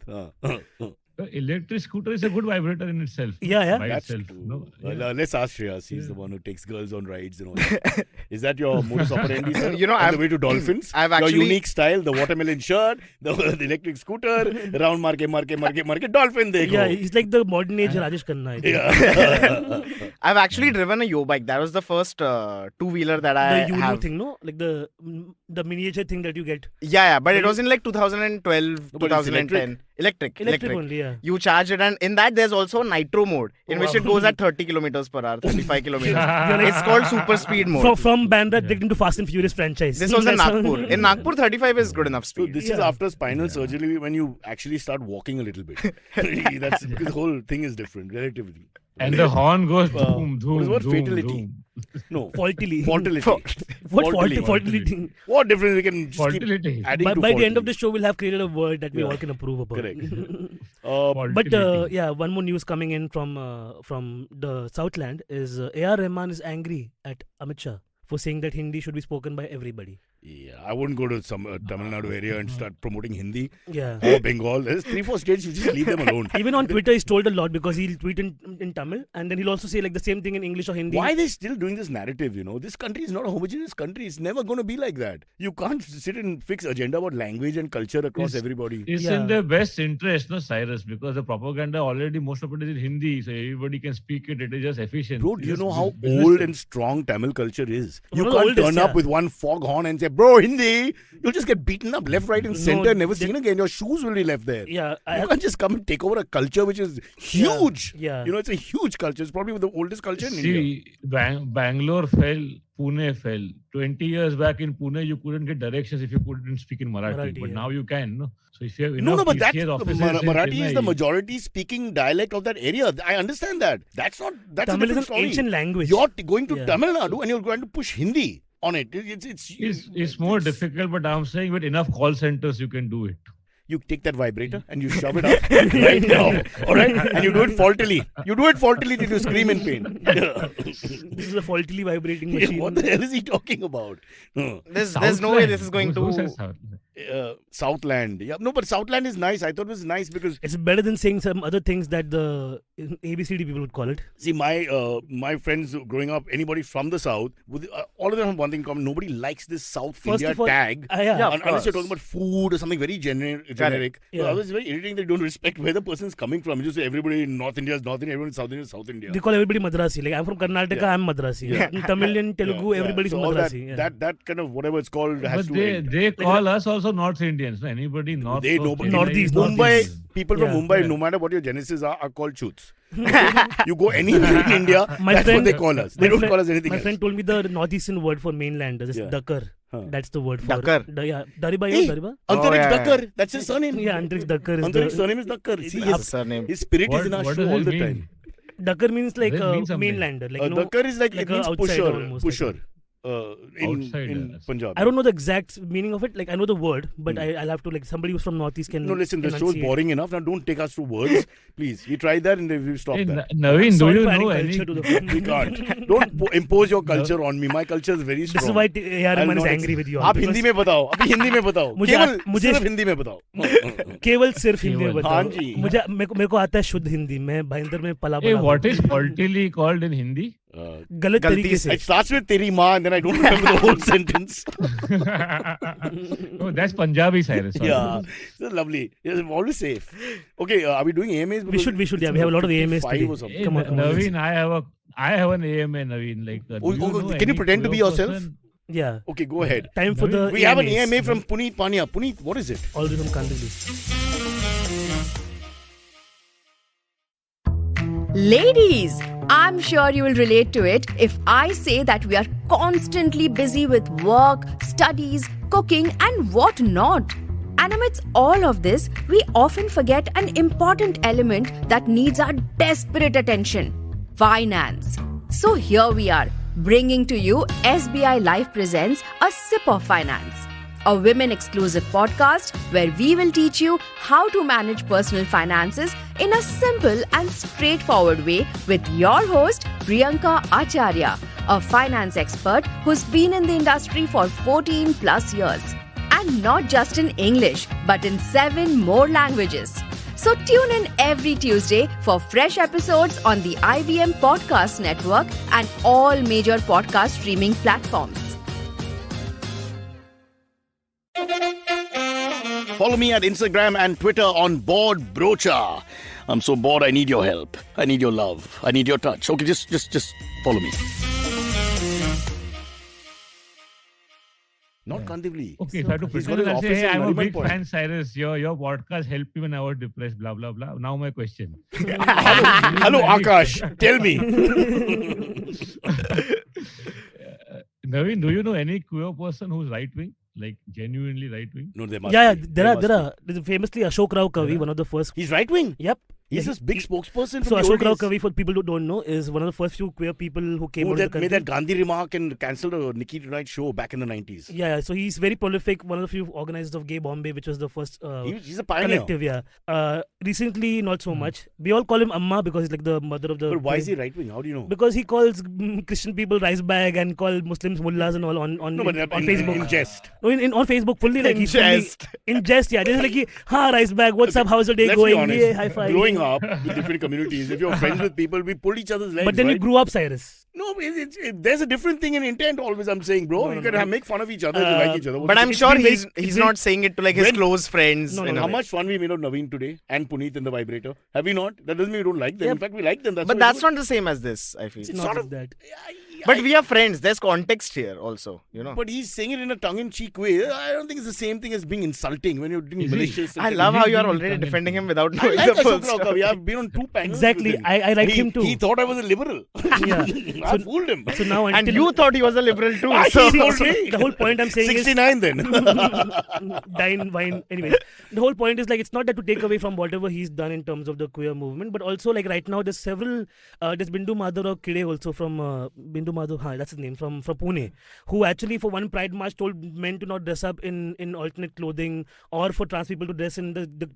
Electric scooter is a good vibrator in itself. Yeah. By That's itself. true. No, Well, let's ask Shreyas. He's the one who takes girls on rides and all that. Is that your modus operandi, sir? You know, on the I've- way to dolphins? I've your actually- unique style, the watermelon shirt, the electric scooter, round marke, dolphin dekho. Yeah, he's like the modern age Rajesh Khanna. I think. Yeah. I've actually driven a yo bike. That was the first two-wheeler that I The Yulu have. thing, no? Like the miniature thing that you get. Yeah, but it was in like 2012, No, but it's 2010. Electric. Electric only, yeah. You charge it, and in that there's also a nitro mode in which it goes at 30 kilometers per hour, 35 kilometers. It's called super speed mode. From Bandra direct into Fast and Furious franchise. This was in That's how- Nagpur. In Nagpur, 35 is good enough So speed. this is after spinal surgery when you actually start walking a little bit. That's because the whole thing is different, relatively. and the horn goes what boom, is boom, what? boom, Fatality? boom. No. Faultily. Faultily. What Faultily. faultily thing? What difference we can just keep Faultily. adding By to the end of faultily. the show, we'll have created a word that we Yeah. all can approve about. Correct. But Faultily. yeah, one more news coming in from the Southland is A R Rahman is angry at Amit Shah for saying that Hindi should be spoken by everybody. Yeah, I wouldn't go to some Tamil Nadu area and start promoting Hindi Yeah. or Bengal. There's 3-4 states, you just leave them alone. Even on Twitter, he's told a lot because he'll tweet in Tamil and then he'll also say like the same thing in English or Hindi. Why are they still doing this narrative, you know? This country is not a homogeneous country. It's never going to be like that. You can't sit and fix agenda about language and culture across everybody. It's Yeah. in their best interest, no, Cyrus, because the propaganda already most of it is in Hindi, so everybody can speak it. It is just efficient. Bro, do you It's know just how business old thing. and strong Tamil culture is? One You of the can't oldest, turn up yeah. with one foghorn and say, bro, Hindi. You'll just get beaten up left, right, and center, never that- seen again. Your shoes will be left there. Yeah, You can't just come and take over a culture which is huge. Yeah. You know, it's a huge culture. It's probably the oldest culture in India. See, Bangalore fell, Pune fell. 20 years back in Pune, you couldn't get directions if you couldn't speak in Marathi. Marathi, But yeah. now you can, no? So if you have No, enough but that's PCS offices in Marathi is the Chennai- majority speaking dialect of that area. I understand that. That's Tamil a is different an story. ancient language. You're going to Yeah. Tamil Nadu and you're going to push Hindi on it. It's more difficult, but I'm saying with enough call centers, you can do it. You take that vibrator and you shove it up right now. All right? And you do it faultily. You do it faultily till you scream in pain. This is a faultily vibrating machine. What the hell is he talking about? There's no way this is going Who to. says Southland? Southland. Yeah, no, but Southland is nice. I thought it was nice because It's better than saying some other things that the ABCD people would call it. see, my friends growing up, anybody from the South, all of them have one thing in common. Nobody likes this South First India of all- tag. Yeah, of Unless you're course. talking about food or something very generic. Yeah. So I was very irritating they don't respect where the person is coming from. You just say everybody in North India is North India, everyone in South India is South India. They call everybody Madrasi. Like I'm from Karnataka, I'm Madrasi. Yeah. In Tamil and Telugu, everybody's So all Madrasi. that kind of whatever it's called has But to end. they call us also North Indians. No? Anybody North. They of know, but India Northeast, is Mumbai, Northeast. people from Yeah. Mumbai, Yeah. no matter what your genesis are called choots. You go anywhere in India, My that's friend- what they call us. They My don't friend- call us anything My else. friend told me the northeastern word for mainlanders is Yeah. Dakar. Huh. That's the word for Dakar? Yeah, Dariba, Hey, Dariba. Antariksh yeah, yeah. Dakkar, that's his surname. Yeah, Antariksh Dakar is Antariksh's the surname is Dakkar. See, That's the his, surname. his spirit is What- in our what show does all it the mean? time. Dakar means like Does it mean something? mainlander. Like no, Dakkar is like, like it a means outsider pusher. almost, Pusher. In Outsider. Punjab. I don't know the exact meaning of it. Like I know the word, but I'll have to like somebody who's from northeast can. No, listen, the show's enunciate. boring enough. Now don't take us through words. Please. We tried that and we stopped Hey, that. Naveen, do Sorry you for adding know any? culture to the film. We can't. Don't impose your culture on me. My culture is very strong. This is why A R I'll Rahman is not angry with you. all, आप because Hindi में बताओ अभी हिंदी में बताओ मुझे केवल मुझे- सिर्फ हिंदी में बताओ केवल सिर्फ हिंदी में केवल। बताओ हाँ जी। मेरे को आता है शुद्ध हिंदी मैं भाईंदर में पला Hey, बड़ा what is faultily called in Hindi? गलत गलती तरीके से it starts with तेरी माँ and then I don't remember the whole sentence Oh, that's Punjabi, Cyrus. sorry. yeah it's lovely it's always safe okay are we doing AMAs we should yeah we have a lot of AMAs 55 today. or something. Hey, Come on, Naveen, I have an AMA, Naveen. Like, do Oh, you oh, know can you any pretend to be queer yourself? person? Yeah. Okay, go ahead. Time for the We have an AMAs. AMA from Punit Pania. Punit, what is it? Already from Kandivali. Ladies, I'm sure you will relate to it if I say that we are constantly busy with work, studies, cooking, and what not. And amidst all of this, we often forget an important element that needs our desperate attention: finance. So here we are, bringing to you SBI Life presents A Sip of Finance, a women-exclusive podcast where we will teach you how to manage personal finances in a simple and straightforward way with your host, Priyanka Acharya, a finance expert who's been in the industry for 14 plus years. And not just in English, but in 7 more languages. So tune in every Tuesday for fresh episodes on the IVM Podcast Network and all major podcast streaming platforms. Follow me at Instagram and Twitter on Bored Brocha. I'm so bored, I need your help. I need your love. I need your touch. Okay, just follow me. Not Kandivali. Okay, if I have to He's got pretend, his I'll say, office hey, in I'm a Nariman big Point. fan, Cyrus. Your podcast helped me when I was depressed, blah, blah, blah. Now my question. Hello, Akash. Tell me. Navin, do you know any queer person who's right-wing? Like, genuinely right-wing? No, there must Yeah, be. there must are. There's famously Ashok Rao Kavi, one of the first. be. He's right wing. Yep. He's Yeah, this big spokesperson. So from the Ashok Rao old days. Kavi, for people who don't know, is one of the first few queer people who came Who out of the that country. made that Gandhi remark and cancelled a Nikki Tonight show back in the 90s. Yeah, so he's very prolific. One of the few organizers of Gay Bombay, which was the first He's a pioneer. collective. Yeah. Recently, not so much. We all call him Amma because he's like the mother of the. But why is he right wing? How do you know? Because he calls Christian people rice bag and call Muslims mullahs and all on No, but on in Facebook. in jest. No, on Facebook fully like In he's fully jest. in jest. Yeah, just like rice bag. What's up? How's the day Let's going? be honest. Yeah, high five. Growing up with different communities, if you're friends with people, we pull each other's legs. But then right? you grew up, Cyrus. No, there's a different thing in intent always, I'm saying, bro. You can make fun of each other if you like each other. But I'm It's sure been very- he's it's not been- saying it to like his When- close friends. No, in a How way. much fun we made of Naveen today and Punit in the vibrator. Have we not? That doesn't mean we don't like them. Yeah. In fact, we like them. That's But why that's we not the same as this, I feel. It's It's not sort like of- that. But we are friends. There's context here also, you know. But he's saying it in a tongue-in-cheek way. I don't think it's the same thing as being insulting when you're being Is he? malicious. I love how you are He- already he- defending him without I knowing like the full Ashok Rao Kavi. story. I've been on 2 panels. Exactly. with him. I like he, him too. He thought I was a liberal. Yeah. I fooled him. So now And until you thought he was a liberal too. I So, told so me. the whole point I'm saying 69 then. is dine wine. Anyways, the whole point is like it's not that to take away from whatever he's done in terms of the queer movement, but also like right now there's several. There's Bindu Madhav or Kide also from Bindu Madhav. That's his name from Pune, who actually for one Pride March told men to not dress up in alternate clothing or for trans people to dress in the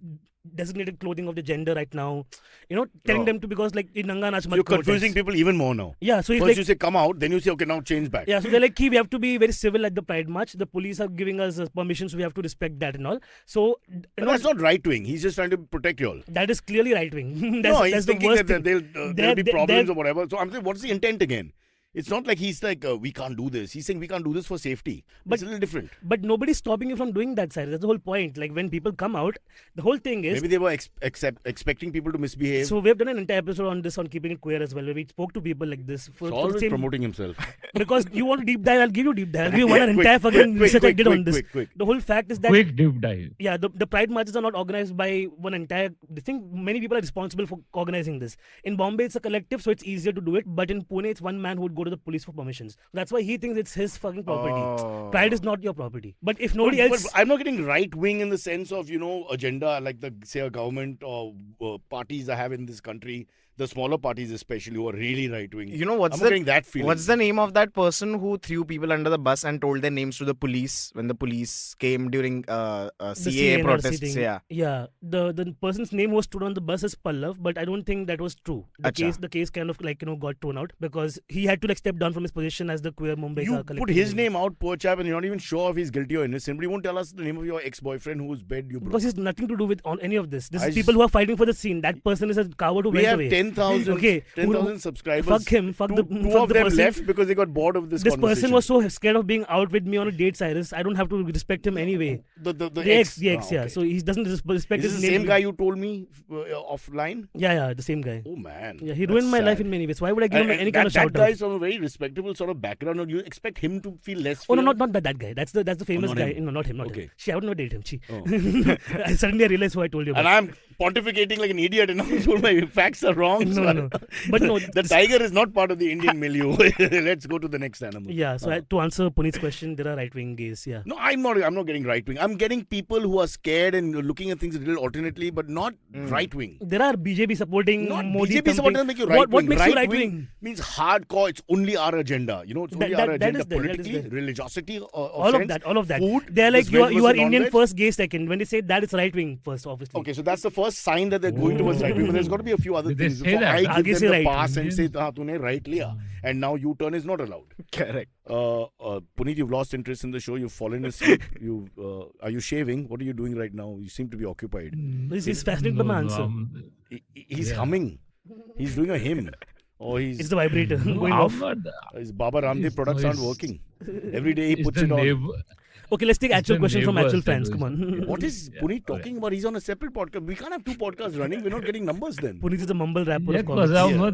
designated clothing of the gender right now. You know, telling Oh. them to because like in Nanga Nach mat You're karo confusing dance. people even more now. Yeah, so he's First like you say come out, then you say okay now change back. yeah, so they're like, we have to be very civil at the Pride March. The police are giving us permission, so we have to respect that and all. So, you But know, that's not right wing. He's just trying to protect you all. that is clearly right wing. No, he's that's the thinking worst that thing. there'll be They're- problems they're- or whatever. So I'm saying, what's the intent again? It's not like he's like, we can't do this. He's saying we can't do this for safety. But- It's a little different. But nobody's stopping you from doing that, Cyrus. That's the whole point. Like when people come out, the whole thing is. Maybe they were expecting people to misbehave. So we have done an entire episode on this, on keeping it queer as well, where we spoke to people like this. He's For the always same, promoting himself. because you want to deep dive, I'll give you deep dive. I'll give you one Quick, entire fucking quick, research I quick, did on quick, this. quick. The whole fact is that Quick deep dive. yeah, the Pride marches are not organized by one entire. I think many people are responsible for organizing this. In Bombay, it's a collective, so it's easier to do it. But in Pune, it's one man who would go to the police for permissions. That's why he thinks it's his fucking property. Oh. Pride is not your property. But if nobody But else, I'm not getting right wing in the sense of, agenda like say a government or parties I have in this country. The smaller parties especially who are really right wing. You know what's I'm not getting that feeling. What's the name of that person who threw people under the bus and told their names to the police when the police came during the CAA CNRC protests? thing, Yeah. The person's name was stood on the bus as Pallav, but I don't think that was true. Acha. The case kind of got thrown out because he had to step down from his position as the queer Mumbai. You put his name out, poor chap, and you're not even sure if he's guilty or innocent. But you won't tell us the name of your ex-boyfriend whose bed you broke. because he's nothing to do with on any of this. This I is people who are fighting for the scene. That person is a coward who We went have away. 10,000 Okay, 10,000 subscribers. Fuck him. Fuck two, the two fuck of the them person. left because they got bored of this This conversation. person was so scared of being out with me on a date, Cyrus. I don't have to respect him anyway. the ex, Ah, yeah. okay. So he doesn't respect Is his this the name. same guy you told me offline? Yeah, the same guy. Oh man. Yeah, he That's ruined my life sad. in many ways. Why would I give him And any kind of that shout guy out? is from a very respectable sort of background, or you expect him to feel less? Oh no, fear? not that guy. That's the famous not guy. him. No, not him. Not Okay. him. She, I would not date him. She. Oh. Suddenly I realized who I told you about. And I'm pontificating like an idiot, and I'm told my facts are wrong. No, no. But no. The tiger is not part of the Indian milieu. Let's go to the next animal. Yeah. So to answer Punit's question, there are right-wing gays. Yeah. No, I'm not getting right wing. I'm getting people who are scared and looking at things a little alternately, but not right wing. There are BJP supporting Not Modi. BJP supporters thumping. make you right wing. What makes you right wing wing? means hardcore. It's only our agenda. You know, it's only our That agenda is there, that is politically, there. religiosity, All of that. Food. They're like this you veg are versus Indian non-veg. first, gay second. When they say that, it's right wing first, obviously. Okay, so that's the first sign that they're going towards right wing. But there's got to be a few other Did they things. say So that? I Aage give se them the right. pass and say, "Tune right liya," and now U-turn is not allowed. Correct. Punit, you've lost interest in the show. You've fallen asleep. Are you shaving? What are you doing right now? You seem to be occupied. He's fascinated by my answer. He's humming. He's doing a hymn. Or It's the vibrator going off. his Baba Ramdev products aren't working. Every day he It's puts the it on. neighbor. Okay, let's take It's actual the questions from neighbors actual that fans. do Come on. What is Yeah, Punit okay. talking about? He's on a separate podcast. We can't have two podcasts running. We're not getting numbers then. Punit is a mumble rapper Yeah, of because comics. I'm not.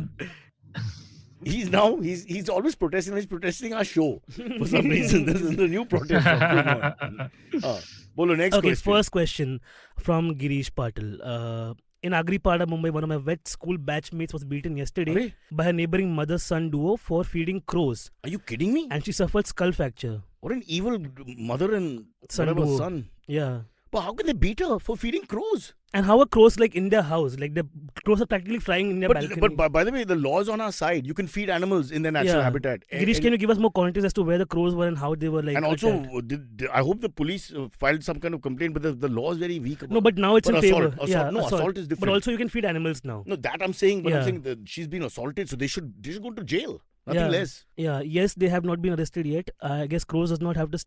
He's always protesting. He's protesting our show for some reason. This is the new protest going on. Bolo, next Okay, question. first question from Girish Patil. In Agripada, Mumbai, one of my vet school batchmates was beaten yesterday Arey, by her neighboring mother-son duo for feeding crows, are you kidding me? and she suffered skull fracture. What an evil mother and Son whatever duo. son. Yeah. But how can they beat her for feeding crows? And how are crows like in their house? Like the crows are practically flying in their balcony. But by the way, the law is on our side. You can feed animals in their natural Yeah. habitat. Girish, can you give us more context as to where the crows were and how they were like and also, attacked? I hope the police filed some kind of complaint, but the law is very weak. About No, but now it's But in assault, favor. assault, Yeah, no, assault is But different. also you can feed animals now. No, that I'm saying, but I'm Yeah. saying that she's been assaulted, so they should go to jail. Nothing Yeah. less. Yeah, yes, they have not been arrested yet. I guess crows does not have to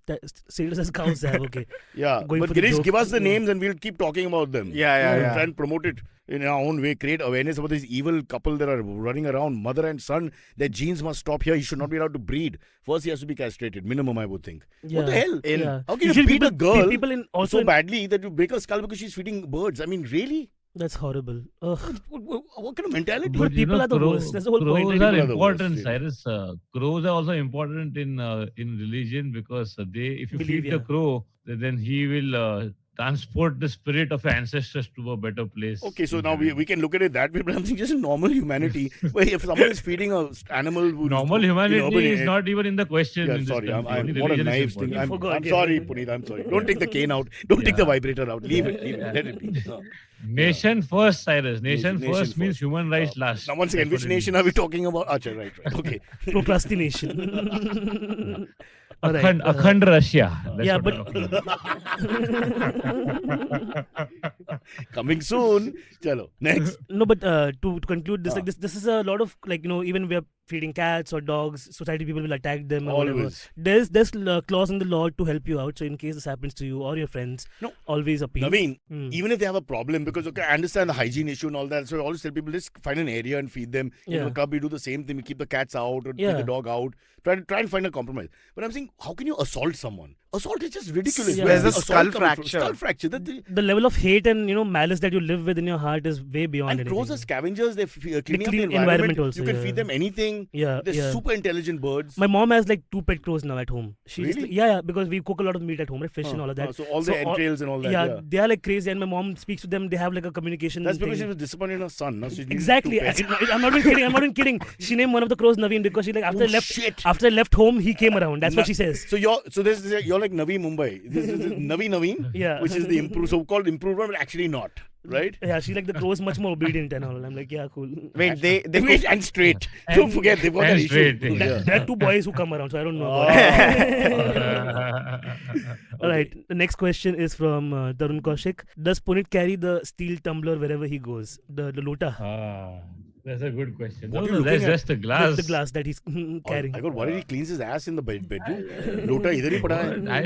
say it as cows have. Okay. Yeah, Going but for the Girish, joke. give us the Yeah. names and we'll keep talking about them. Yeah. Try and promote it in our own way. Create awareness about this evil couple that are running around, mother and son. Their genes must stop here. He should not be allowed to breed. First, he has to be castrated, minimum, I would think. What the Yeah. hell? Yeah. How can you Usually beat a girl people in also so in- badly that you break her skull because she's feeding birds? I mean, really? That's horrible. Ugh. What kind of mentality? But people are the worst. That's the whole point. Crows People are are the worst, important, yeah. Cyrus. Crows are also important in religion because if you Believe, feed the yeah. crow, then he will transport the spirit of your ancestors to a better place. Okay, so now we can look at it that way, but I'm saying just in normal humanity, where if someone is feeding a animal, who Normal in humanity urban is area- not even in the question. Yeah, in this sorry, country. I'm Only what a religion is naive thing. important. You forgot, I'm yeah. sorry, Punit. I'm sorry. Don't take the cane out. Don't take the Yeah. vibrator out. Leave it. Let it be. Nation first, Cyrus. Nation Nation first means first. human rights last. Now, once again, That's which what it nation are we talking about? Acha, right. Okay. Procrastination. All right, Akhand Russia. That's yeah, what but- I'm talking about. Coming soon. Chalo. Next. No, but to conclude this, like this is a lot of like even we are feeding cats or dogs, society people will attack them or whatever. Always. There's clause in the law to help you out. So in case this happens to you or your friends, No. always appeal. Naveen, Hmm. even if they have a problem, because okay, I understand the hygiene issue and all that, so I always tell people just find an area and feed them. In Yeah. the club, we do the same thing. We keep the cats out or keep Yeah. the dog out. Try and find a compromise. But I'm saying, how can you assault someone? Assault is just ridiculous. Yeah. Where's There's the a assault skull coming from? fracture. Skull fracture. The level of hate and malice that you live with in your heart is way beyond And anything. crows are scavengers. They're cleaning up the clean environment. environment also, You can yeah. feed them anything. Yeah, They're yeah. super intelligent birds. My mom has like 2 pet crows now at home. She just, Really? yeah, because we cook a lot of meat at home, right? Fish and all of that. So all the entrails and all that. yeah, Yeah. they are like crazy, and my mom speaks to them. They have like a communication. That's because she thing. was disappointed in her son. Now she needed Exactly. two pets. I'm not even kidding. I'm not even kidding. She named one of the crows Naveen because she like after Oh, I left shit. after I left home, he came around. That's what she says. So you're like Navi Mumbai. This is Navi Naveen, Yeah. which is the so-called improvement, but actually not, right? Yeah, she like the crows much more obedient and all. I'm like, yeah, cool. Wait, they Wait, cook- and straight. Don't forget they've got that and issue. straight, yeah. Yeah. There are 2 boys who come around, so I don't know. About All right. The next question is from Tarun Kaushik. Does Punit carry the steel tumbler wherever he goes? The lota, That's a good question. What No, are you no, looking that's at? just a glass. the glass that he's carrying. I got worried he cleans his ass in the bedroom. Lota idhar hi pada hai.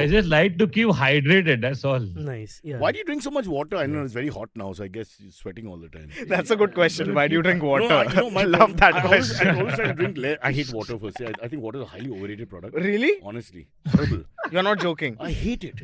I just like to keep hydrated. That's all. Nice. Yeah. Why do you drink so much water? I know it's very hot now, so I guess you're sweating all the time. That's a good question. Why do you drink water? No, I love that question. I always try to drink less. I hate water first. I think water is a highly overrated product. Really? Honestly. Horrible. You're not joking. I hate it.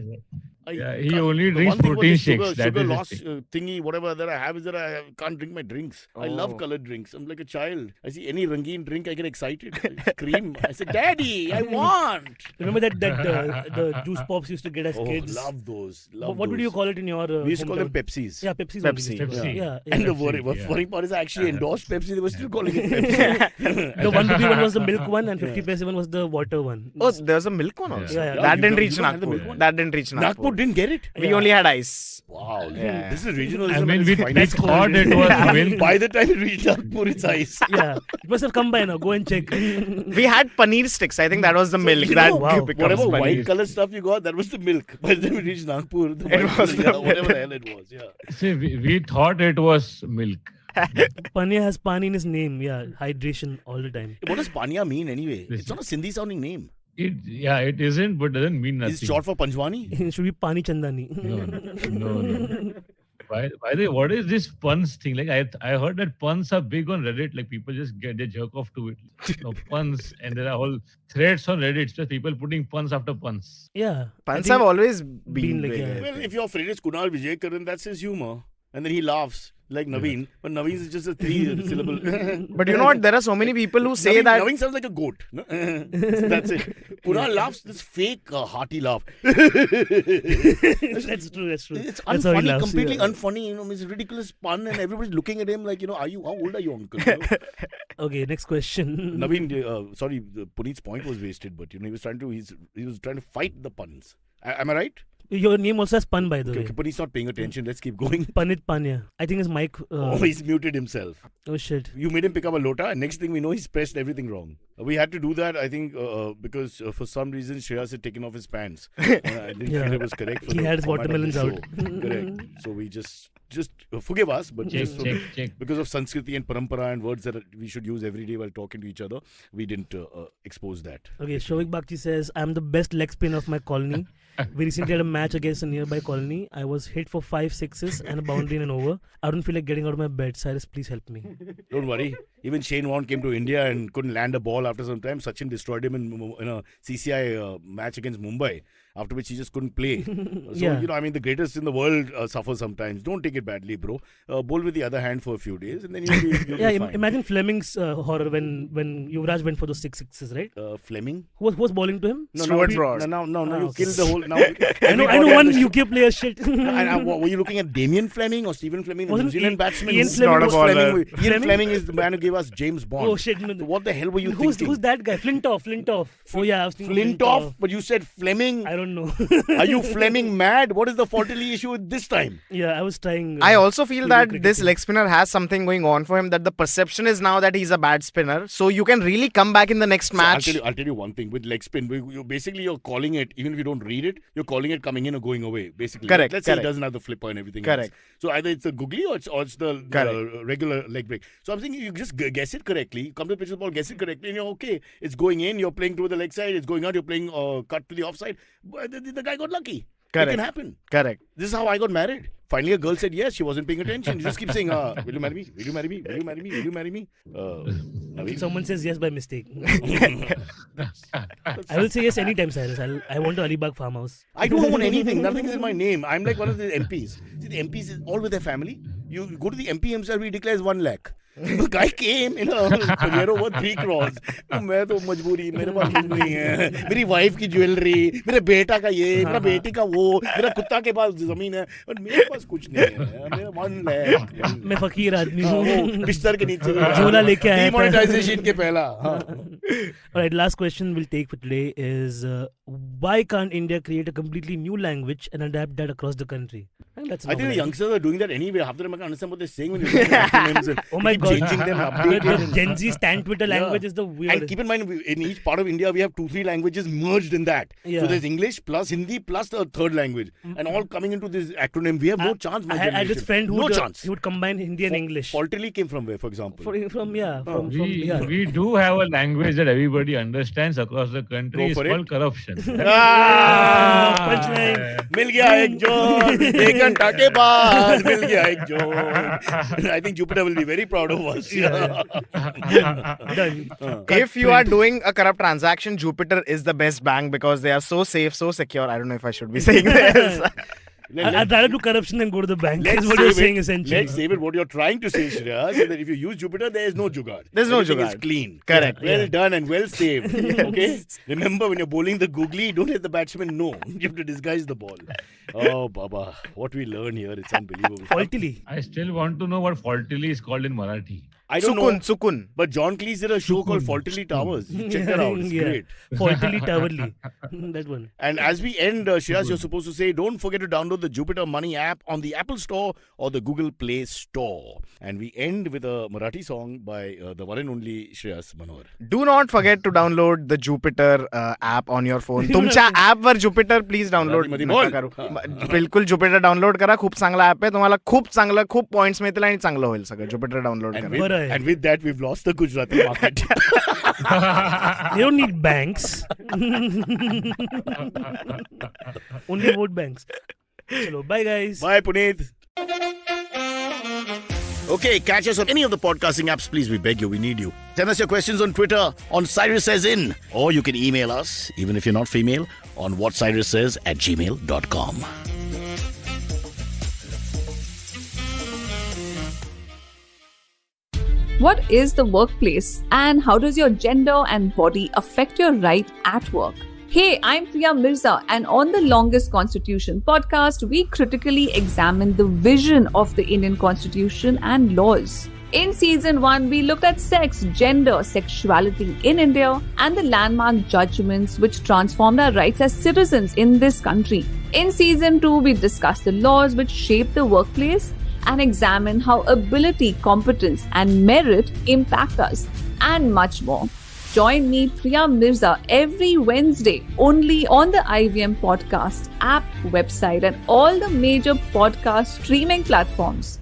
Yeah, he only the drinks one thing about protein this shakes. That sugar is his loss thing. thingy, whatever that I have is that I can't drink my drinks. I love Oh. colored drinks. I'm like a child. I see any rangeen drink, I get excited. It's cream. I say, Daddy, I want. Remember that the juice pops used to get as Oh, kids. love those. Love What would those. you call it in your? We used to call them hometown? Pepsis. Yeah, Pepsi. Pepsi. Yeah. And the Pepsi, worrying part is I actually endorsed Pepsi. They were still calling it Pepsi. The 1 rupee one was the milk one, and 50 paise one was the water one. Oh, there's a milk one also. Yeah, yeah. That You didn't don't- reach you don't have the Nagpur. milk one? That didn't reach Nagpur. Nagpur didn't get it. We Yeah. only had ice. Wow. Yeah. This is regionalism. I mean, at we its finest. thought it was milk. By the time it reached Nagpur, it's ice. Yeah, it must have come by now. Go and check. We had paneer sticks. I think that was the milk. You That know, wow. becomes whatever paneer. white color stuff you got, that was the milk. By the time it reached Nagpur, the It white was color, the whatever the hell it was. Yeah. See, we thought it was milk. Pania has pani in his name. Yeah, hydration all the time. What does Pania mean anyway? It's not a Sindhi sounding name. It isn't, but doesn't mean nothing. Is it short for Panjwani? It should be pani chandani. No. By the way, what is this puns thing? Like I heard that puns are big on Reddit. Like people just they jerk off to it. Puns, and there are whole threads on Reddit. Just people putting puns after puns. Yeah. I Puns think- have always been like, big. yeah. Well, if your friend is Kunal Vijaykaran, that's his humor. And then he laughs like Naveen. But Naveen is just a 3-syllable. But you know what? There are so many people who say that. Naveen sounds like a goat. No? That's it. Kunal laughs this fake hearty laugh. That's true. That's true. It's That's how he unfunny, laughs, completely yeah. unfunny. It's a ridiculous pun, and everybody's looking at him like, how old are you, uncle? You know? Okay, next question. Naveen, sorry, Punit's point was wasted, but he was trying to fight the puns. Am I right? Your name also has pun, by the way. Okay, Punit's not paying attention. Let's keep going. Punit Pania. I think his mic. He's muted himself. Oh shit. You made him pick up a lota, and next thing we know, he's pressed everything wrong. We had to do that, I think, because for some reason Shreyas had taken off his pants. I didn't feel it was correct. For He the had his format of the watermelons show. out. Correct. So we just forgive us, but Check. because of Sanskriti and Parampara and words that we should use every day while talking to each other, we didn't expose that. Okay, Shovik Bhakti says, I'm the best leg spinner of my colony. We recently had a match against a nearby colony. I was hit for 5 sixes and a boundary and an over. I don't feel like getting out of my bed. Cyrus, please help me. Don't worry. Even Shane Warne came to India and couldn't land a ball after some time. Sachin destroyed him in a CCI match against Mumbai, after which he just couldn't play. So, Yeah. the greatest in the world suffer sometimes. Don't take it badly, bro. Bowl with the other hand for a few days and then you'll Yeah, be fine. imagine Fleming's horror when Yuvraj went for those 6 sixes, right? Fleming? Who was bowling to him? Stuart Broad. No, Ah, you okay. killed the whole... Now, I know one UK player shit. Were you looking at Damien Fleming or Stephen Fleming, the New Wasn't Zealand Ian batsman? Fleming Who's not a was- baller. Ian Fleming? Fleming is the man who gave us James Bond. Oh shit. So what the hell were you Who's thinking? that guy? Flintoff. Oh yeah, I was thinking Flintoff? But you said Fleming. I don't know. Are you Fleming mad? What is the Faultily issue with this time? Yeah, I was trying. I also feel Cricket that cricket this team. leg spinner has something going on for him, that the perception is now that he's a bad spinner. So you can really come back in the next So match. I'll tell you one thing. With leg spin, you're calling it, even if you don't read it, you're calling it coming in or going away, basically. Correct, Let's say correct. it doesn't have the flipper and everything Correct. else. So either it's a googly or it's the Correct. regular leg break. So I'm thinking you just guess it correctly. You come to the pitch of the ball, guess it correctly, and you're okay. It's going in, you're playing to the leg side, it's going out, you're playing cut to the offside. But the guy got lucky. Correct. It can happen. Correct. This is how I got married. Finally, a girl said yes. She wasn't paying attention. You just keep saying, will you marry me? Will you marry me? Will you marry me? Will you marry me? Naveen? Someone says yes by mistake. I will say yes anytime, Cyrus. I want a Alibag farmhouse. I don't own anything. Nothing is in my name. I'm like one of the MPs. See, the MPs is all with their family. You go to the MP himself, he declares 1 lakh. The guy came in a Pajero over 3 crores. मैं तो मजबूरी, मेरे पास कुछ नहीं है. मेरी wife की jewellery, मेरे बेटा का ये, मेरा बेटी का वो, मेरा कुत्ता के पास जमीन है, और मेरे पास कुछ नहीं है. मेरा 1 lakh. मैं फकीर आदमी वो हूँ. बिस्तर के नीचे झोला लेके आया था. Demonetization के पहला. Alright, last question we'll take for today is why can't India create a completely new language and adapt that across the country? I think that's I think the normal. youngsters are doing that anyway. Half the time I can't understand what they're saying when you're looking at acronyms and Oh my keep God. changing them, The updating them. Gen Z stand Twitter language is the And weirdest. keep in mind, in each part of India, we have 2-3 languages merged in that. Yeah. So there's English plus Hindi plus the third language, and all coming into this acronym. We have no chance. My I had this generation. friend who no would, chance. he would combine Hindi and English. Faultily came from where, for example? We do have a language that everybody understands across the country. Go It's for it. called corruption. Ah, Punchline. मिल गया एक जो घंटा के बाद मिल गया एक joke. I think Jupiter will be very proud of us. Done. If you are doing a corrupt transaction, Jupiter is the best bank because they are so safe, so secure. I don't know if I should be saying this. I'd rather do corruption than go to the bank. Let's That's what you're save saying it. essentially. Let's save it. What you're trying to say, Shreyas, is that if you use Jupiter, there is no jugaad. There's no Everything jugaad. is clean. Correct. Well done and well saved. Okay? Remember, when you're bowling the googly, don't let the batsman know. You have to disguise the ball. Oh, Baba. What we learn here, it's unbelievable. Faultily. I still want to know what faultily is called in Marathi. I don't know. Sukun. But John Cleese did a show called Faultily Towers. You check that out. It's great. Faultily, Towerly. That one. And as we end, Shreyas, you're supposed to say, don't forget to download the Jupiter Money app on the Apple Store or the Google Play Store. And we end with a Marathi song by the one and only Shreyas Manohar. Do not forget to download the Jupiter app on your phone. तुमच्या app were Jupiter please download नका करू. बिलकुल Jupiter download करा. खूप चांगला app आहे. तुम्हाला खूप चांगलं खूप points मिळतील आणि चांगलं होईल सगळं. Jupiter download करा. And with that, we've lost the Gujarati market. They don't need banks. Only vote banks. Chalo, bye guys. Bye, Punit. Okay, catch us on any of the podcasting apps, please. We beg you, we need you. Send us your questions on Twitter on Cyrus Says In. Or you can email us, even if you're not female, on whatcyrussays@gmail.com. What is the workplace and how does your gender and body affect your right at work? Hey, I'm Priya Mirza, and on the Longest Constitution podcast, we critically examine the vision of the Indian Constitution and laws. In season 1, we looked at sex, gender, sexuality in India, and the landmark judgments which transformed our rights as citizens in this country. In season 2, we discussed the laws which shape the workplace and examine how ability, competence, and merit impact us, and much more. Join me, Priya Mirza, every Wednesday only on the IVM Podcast app, website, and all the major podcast streaming platforms.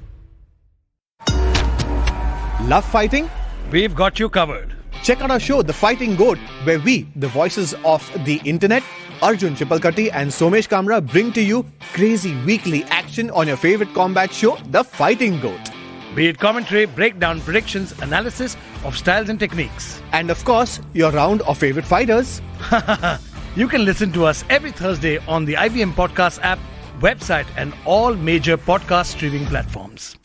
Love fighting? We've got you covered. Check out our show, The Fighting Goat, where we, the voices of the internet, Arjun Chipalkatti and Somesh Kamra, bring to you crazy weekly action on your favorite combat show, The Fighting Goat. Be it commentary, breakdown, predictions, analysis of styles and techniques. And of course, your round of favorite fighters. You can listen to us every Thursday on the IVM Podcast app, website, and all major podcast streaming platforms.